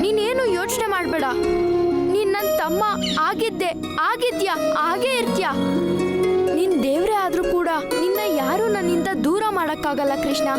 ನೀನೇನು ಯೋಚನೆ ಮಾಡಬೇಡ. ನೀನ್ ನನ್ನ ತಮ್ಮ ಆಗಿದ್ಯಾ, ಹಾಗೇ ಇರ್ತೀಯ. ನೀನ್ ದೇವ್ರೇ ಆದ್ರೂ ಕೂಡ ನಿನ್ನ ಯಾರು ನನ್ನಿಂದ ದೂರ ಮಾಡಕ್ಕಾಗಲ್ಲ ಕೃಷ್ಣ.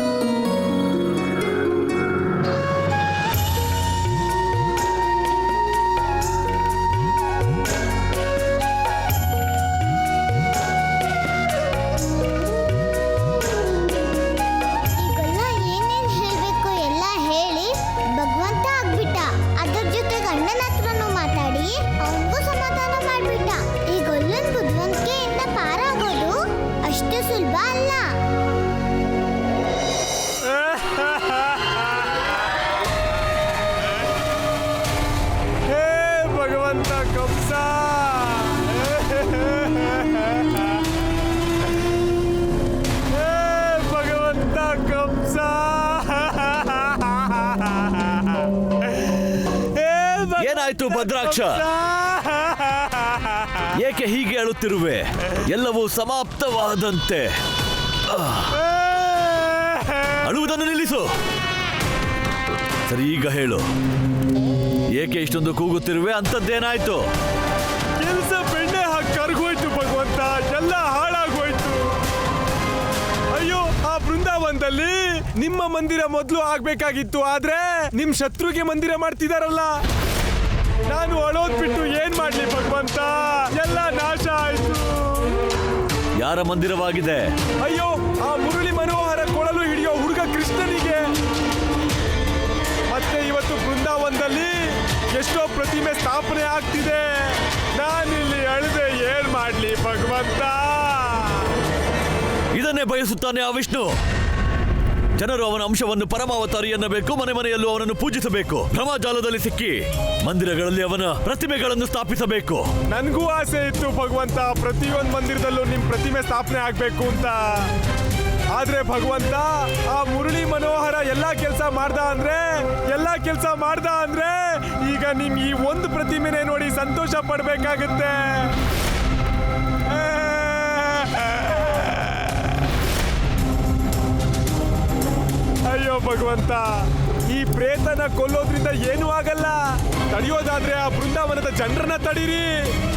ಏನಾಯ್ತು ಭದ್ರಾಕ್ಷ? ಏಕೆ ಹೀಗೆ ಅಳುತ್ತಿರುವೆ? ಎಲ್ಲವೂ ಸಮಾಪ್ತವಾದಂತೆ. ಅಳುವುದನ್ನು ನಿಲ್ಲಿಸು. ಸರಿ, ಈಗ ಹೇಳು, ಏಕೆ ಇಷ್ಟೊಂದು ಕೂಗುತ್ತಿರುವೆ? ಅಂತದ್ದೇನಾಯ್ತು? ಕೆಲಸ ಬೆಣ್ಣೆ ಹಾಕಿ ಕರ್ಗೋಯ್ತು ಭಗವಂತ, ಎಲ್ಲ ಹಾಳಾಗೋಯ್ತು. ಅಯ್ಯೋ, ಆ ಬೃಂದಾವನದಲ್ಲಿ ನಿಮ್ಮ ಮಂದಿರ ಮೊದಲು ಆಗ್ಬೇಕಾಗಿತ್ತು, ಆದ್ರೆ ನಿಮ್ ಶತ್ರುಗೆ ಮಂದಿರ ಮಾಡ್ತಿದಾರಲ್ಲ. ನಾನು ಅಳೋದ್ ಬಿಟ್ಟು ಏನ್ ಮಾಡ್ಲಿ ಭಗವಂತ? ಎಲ್ಲ ನಾಶ ಆಯ್ತು. ಯಾರ ಮಂದಿರವಾಗಿದೆ? ಅಯ್ಯೋ, ಆ ಮುರಳಿ ಮನೋಹರ ಕೊಳಲು ಹಿಡಿಯೋ ಹುಡುಗ ಕೃಷ್ಣನಿಗೆ. ಮತ್ತೆ ಇವತ್ತು ಬೃಂದಾವನದಲ್ಲಿ ಎಷ್ಟೋ ಪ್ರತಿಮೆ ಸ್ಥಾಪನೆ ಆಗ್ತಿದೆ. ನಾನಿಲ್ಲಿ ಅಳದೆ ಏನ್ ಮಾಡಿ ಮಾಡ್ಲಿ ಭಗವಂತ. ಇದನ್ನೇ ಬಯಸುತ್ತಾನೆ ಆ ವಿಷ್ಣು. ಜನರು ಅವನ ಅಂಶವನ್ನು ಪರಮಾವತಾರಿ ಎನ್ನಬೇಕು, ಮನೆ ಮನೆಯಲ್ಲೂ ಅವನನ್ನು ಪೂಜಿಸಬೇಕು, ಭ್ರಮಾಜಾಲದಲ್ಲಿ ಸಿಕ್ಕಿ ಮಂದಿರಗಳಲ್ಲಿ ಅವನ ಪ್ರತಿಮೆಗಳನ್ನು ಸ್ಥಾಪಿಸಬೇಕು. ನನ್ಗೂ ಆಸೆ ಇತ್ತು ಭಗವಂತ, ಪ್ರತಿಯೊಂದು ಮಂದಿರದಲ್ಲೂ ನಿಮ್ ಪ್ರತಿಮೆ ಸ್ಥಾಪನೆ ಆಗ್ಬೇಕು ಅಂತ. ಆದ್ರೆ ಭಗವಂತ, ಆ ಮುರಳಿ ಮನೋಹರ ಎಲ್ಲಾ ಕೆಲಸ ಮಾಡ್ದ ಅಂದ್ರೆ ಈಗ ನಿಮ್ ಈ ಒಂದು ಪ್ರತಿಮೆನೆ ನೋಡಿ ಸಂತೋಷ ಪಡ್ಬೇಕಾಗುತ್ತೆ. ಅಯ್ಯೋ ಭಗವಂತ, ಈ ಪ್ರೇತನ ಕೊಲ್ಲೋದ್ರಿಂದ ಏನೂ ಆಗಲ್ಲ. ತಡೆಯೋದಾದ್ರೆ ಆ ಬೃಂದಾವನದ ಜನರನ್ನ ತಡೀರಿ.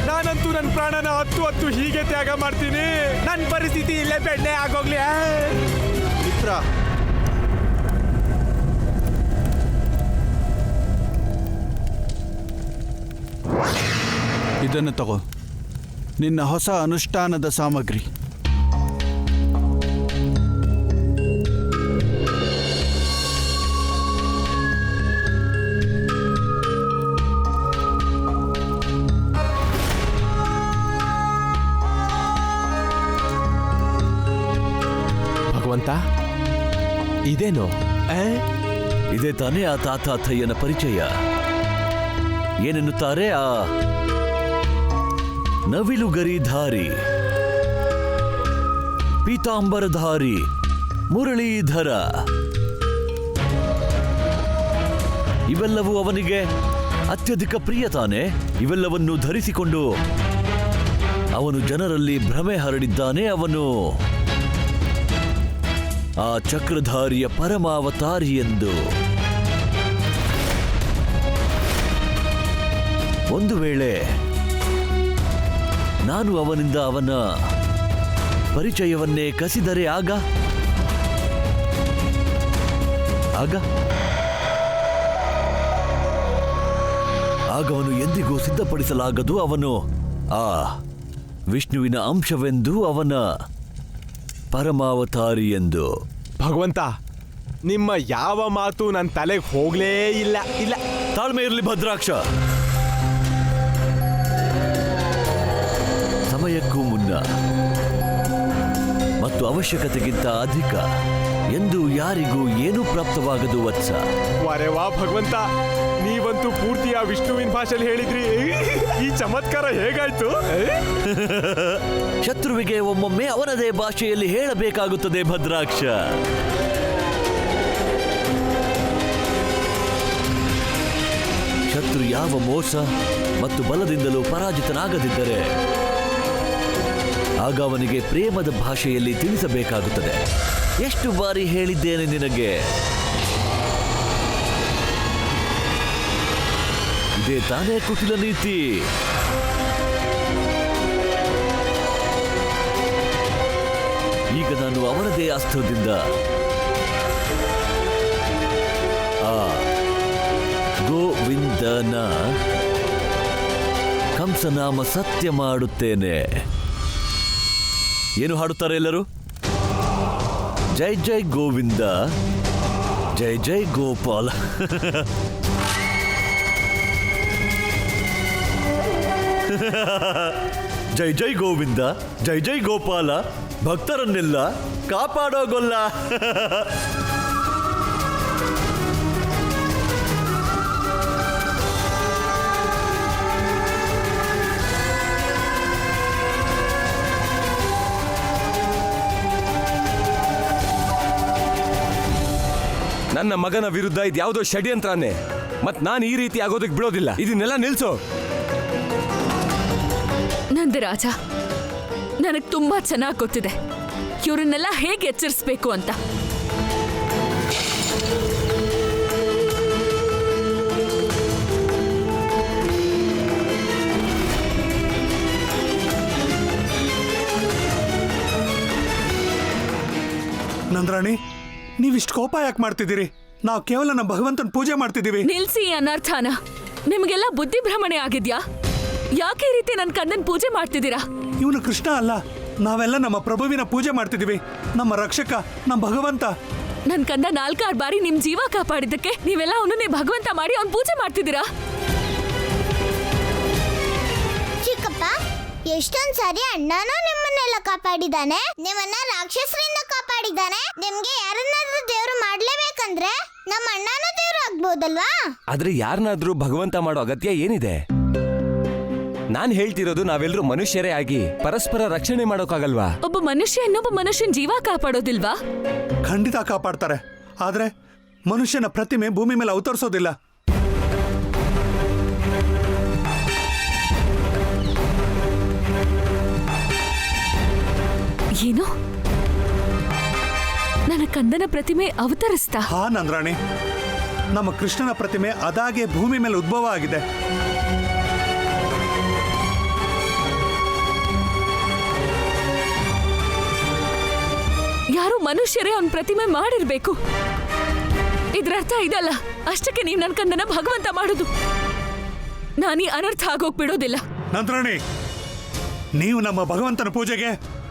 ನಾನಂತೂ ನನ್ನ ಪ್ರಾಣನ ಹತ್ತು ಹೀಗೆ ತ್ಯಾಗ ಮಾಡ್ತೀನಿ. ನನ್ನ ಪರಿಸ್ಥಿತಿ ಇಲ್ಲೇ ಬೆಣ್ಣೆ ಆಗೋಗ್ಲಿ. ಮಿತ್ರ, ಇದನ್ನು ತಗೋ, ನಿನ್ನ ಹೊಸ ಅನುಷ್ಠಾನದ ಸಾಮಗ್ರಿ. ಭಗವಂತ, ಇದೇನು? ಇದೇ ತಾನೇ ಆ ತಾತಾಥಯ್ಯನ ಪರಿಚಯ. ಏನೆನ್ನುತ್ತಾರೆ? ಆ ನವಿಲುಗರಿಧಾರಿ, ಪೀತಾಂಬರಧಾರಿ, ಮುರಳೀಧರ, ಇವೆಲ್ಲವೂ ಅವನಿಗೆ ಅತ್ಯಧಿಕ ಪ್ರಿಯ ತಾನೆ. ಇವೆಲ್ಲವನ್ನು ಧರಿಸಿಕೊಂಡು ಅವನು ಜನರಲ್ಲಿ ಭ್ರಮೆ ಹರಡಿದ್ದಾನೆ. ಅವನು ಆ ಚಕ್ರಧಾರಿಯ ಪರಮಾವತಾರಿ ಎಂದು. ಒಂದು ವೇಳೆ ನಾನು ಅವನಿಂದ ಅವನ ಪರಿಚಯವನ್ನೇ ಕಸಿದರೆ ಆಗ ಅವನು ಎಂದಿಗೂ ಸಿದ್ಧಪಡಿಸಲಾಗದು. ಅವನು ಆ ವಿಷ್ಣುವಿನ ಅಂಶವೆಂದು, ಅವನ ಪರಮಾವತಾರಿ ಎಂದು. ಭಗವಂತ, ನಿಮ್ಮ ಯಾವ ಮಾತು ನನ್ನ ತಲೆಗೆ ಹೋಗ್ಲೇ ಇಲ್ಲ. ತಾಳ್ಮೆ ಇರಲಿ ಭದ್ರಾಕ್ಷ. ಸಮಯಕ್ಕೂ ಮುನ್ನ ಮತ್ತು ಅವಶ್ಯಕತೆಗಿಂತ ಅಧಿಕ ಎಂದು ಯಾರಿಗೂ ಏನೂ ಪ್ರಾಪ್ತವಾಗದು ವತ್ಸ. ವಾರೆ ವಾ ಭಗವಂತ, ನೀವಂತೂ ಪೂರ್ತಿ ಆ ವಿಷ್ಣುವಿನ ಭಾಷೆಯಲ್ಲಿ ಹೇಳಿದ್ರಿ. ಈ ಚಮತ್ಕಾರ ಹೇಗಾಯ್ತು? ಶತ್ರುವಿಗೆ ಒಮ್ಮೊಮ್ಮೆ ಅವನದೇ ಭಾಷೆಯಲ್ಲಿ ಹೇಳಬೇಕಾಗುತ್ತದೆ ಭದ್ರಾಕ್ಷ. ಶತ್ರು ಯಾವ ಮೋಸ ಮತ್ತು ಬಲದಿಂದಲೂ ಪರಾಜಿತನಾಗದಿದ್ದರೆ ಆಗ ಅವನಿಗೆ ಪ್ರೇಮದ ಭಾಷೆಯಲ್ಲಿ ತಿಳಿಸಬೇಕಾಗುತ್ತದೆ. ಎಷ್ಟು ಬಾರಿ ಹೇಳಿದ್ದೇನೆ ನಿನಗೆ, ಇದೇ ತಾನೇ ಕುಟಿಲ ನೀತಿ. ಈಗ ನಾನು ಅವನದೇ ಅಸ್ತ್ರದಿಂದ ಆ ಗೋವಿಂದನ ಕಂಸನಾಮ ಸತ್ಯ ಮಾಡುತ್ತೇನೆ. ಏನು ಹಾಡುತ್ತಾರೆ ಎಲ್ಲರೂ? ಜೈ ಜೈ ಗೋವಿಂದ, ಜೈ ಜೈ ಗೋಪಾಲ. ಜೈ ಜೈ ಗೋವಿಂದ, ಜೈ ಜೈ ಗೋಪಾಲ, ಭಕ್ತರನ್ನೆಲ್ಲ ಕಾಪಾಡೋಗೊಲ್ಲ. ನನ್ನ ಮಗನ ವಿರುದ್ಧ ಇದ್ಯಾವುದೋ ಷಡ್ಯಂತ್ರನೇ. ಮತ್ ನಾನು ಈ ರೀತಿ ಆಗೋದಕ್ಕೆ ಬಿಡೋದಿಲ್ಲ. ಇದನ್ನೆಲ್ಲ ನಿಲ್ಸೋ. ನಂದರಾಜ, ನನಗೆ ತುಂಬಾ ಚೆನ್ನಾಗಿ ಗೊತ್ತಿದೆ ಇವರನ್ನೆಲ್ಲ ಹೇಗೆ ಎಚ್ಚರಿಸಬೇಕು ಅಂತ. ನಂದ್ರಾಣಿ, ನೀವಿಷ್ಟು ಕೋಪ ಯಾಕೆ ಮಾಡ್ತಿದ್ದೀರಿ? ನಾವು ಕೇವಲ ನಮ್ಮ ಭಗವಂತನ ಪೂಜೆ ಮಾಡ್ತಿದ್ದೀವಿ. ನಿಲ್ಸಿ ಅನರ್ಥಾನ. ನಿಮಗೆಲ್ಲ ಬುದ್ಧಿ ಭ್ರಮಣೆ ಆಗಿದ್ಯಾ? ಯಾಕೆ ಈ ರೀತಿ ನನ್ನ ಕಂದನ್ ಪೂಜೆ ಮಾಡ್ತಿದ್ದೀರಾ? ಇವನು ಕೃಷ್ಣ ಅಲ್ಲ, ನಾವೆಲ್ಲ ನಮ್ಮ ಪ್ರಭುವಿನ ಪೂಜೆ ಮಾಡ್ತಿದ್ದೀವಿ. ನಮ್ಮ ರಕ್ಷಕ, ನಮ್ಮ ಭಗವಂತ. ನನ್ ಕಂದ 4-6 ಬಾರಿ ನಿಮ್ ಜೀವ ಕಾಪಾಡಿದ್ದಕ್ಕೆ ನೀವೆಲ್ಲ ಅವನನ್ನೇ ಭಗವಂತ ಮಾಡಿ ಅವ್ನ್ ಪೂಜೆ ಮಾಡ್ತಿದ್ದೀರಾ? ಚಿಕ್ಕಪ್ಪ, ಎಷ್ಟೊಂದ್ ಸಾರಿ ಅಣ್ಣನೂ ನಿಮ್ಮನ್ನೆಲ್ಲ ಕಾಪಾಡಿದಾನೆ, ನಿಮ್ಮನ್ನ ರಾಕ್ಷಸರಿಂದ ಕಾಪಾಡಿದಾನೆ. ನಿಮ್ಗೆ ಯಾರನ್ನಾದ್ರೂ ದೇವ್ರು ಮಾಡ್ಲೇಬೇಕಂದ್ರೆ ನಮ್ಮ ಅಣ್ಣನೂ ದೇವ್ರು ಆಗ್ಬೋದಲ್ವಾ? ಆದ್ರೆ ಯಾರನ್ನಾದ್ರೂ ಭಗವಂತ ಮಾಡೋ ಅಗತ್ಯ ಏನಿದೆ? ನಾನ್ ಹೇಳ್ತಿರೋದು ನಾವೆಲ್ಲರೂ ಮನುಷ್ಯರೇ ಆಗಿ ಪರಸ್ಪರ ರಕ್ಷಣೆ ಮಾಡೋಕ್ಕಾಗಲ್ವಾ? ಒಬ್ಬ ಮನುಷ್ಯ ಇನ್ನೊಬ್ಬ ಮನುಷ್ಯನ ಜೀವ ಕಾಪಾಡೋದಿಲ್ವಾ? ಖಂಡಿತ ಕಾಪಾಡ್ತಾರೆ. ಆದ್ರೆ ಮನುಷ್ಯನ ಪ್ರತಿಮೆ ಭೂಮಿ ಮೇಲೆ ಅವತರಿಸೋದಿಲ್ಲ. ಏನು? ನನ್ನ ಕಂದನ ಪ್ರತಿಮೆ ಅವತರಿಸ್ತಾ? ಹಾ ನಂದ್ರಾಣಿ, ನಮ್ಮ ಕೃಷ್ಣನ ಪ್ರತಿಮೆ ಅದಾಗೆ ಭೂಮಿ ಮೇಲೆ ಉದ್ಭವ ಆಗಿದೆ. ಯಾರು ಮನುಷ್ಯರೇ ಅವನ ಪ್ರತಿಮೆ ಮಾಡಿರ್ಬೇಕು. ಇದ್ರರ್ಥ ಇದಲ್ಲ. ಅಷ್ಟಕ್ಕೆ ನೀವು ನನ್ನ ಕಂದನ ಭಗವಂತ ಮಾಡೋದು. ನಾನೀ ಅನರ್ಥ ಆಗೋಗ್ಬಿಡೋದಿಲ್ಲ. ನಂದ್ರಾಣಿ, ನೀವು ನಮ್ಮ ಭಗವಂತನ ಪೂಜೆಗೆ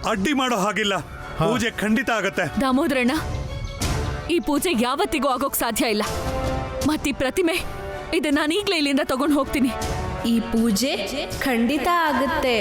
ಅಡ್ಡಿ ಮಾಡೋ ಹಾಗಿಲ್ಲ. ಪೂಜೆ ಖಂಡಿತ ಆಗತ್ತೆ. ದಾಮೋದರಣ್ಣ, ಈ ಪೂಜೆ ಯಾವತ್ತಿಗೂ ಆಗೋಕ್ ಸಾಧ್ಯ ಇಲ್ಲ. ಮತ್ತೀ ಪ್ರತಿಮೆ ಇದು ನಾನೀಗ್ಲೇ ಇಲ್ಲಿಂದ ತಗೊಂಡು ಹೋಗ್ತೀನಿ. ಈ ಪೂಜೆ ಖಂಡಿತ ಆಗುತ್ತೆ.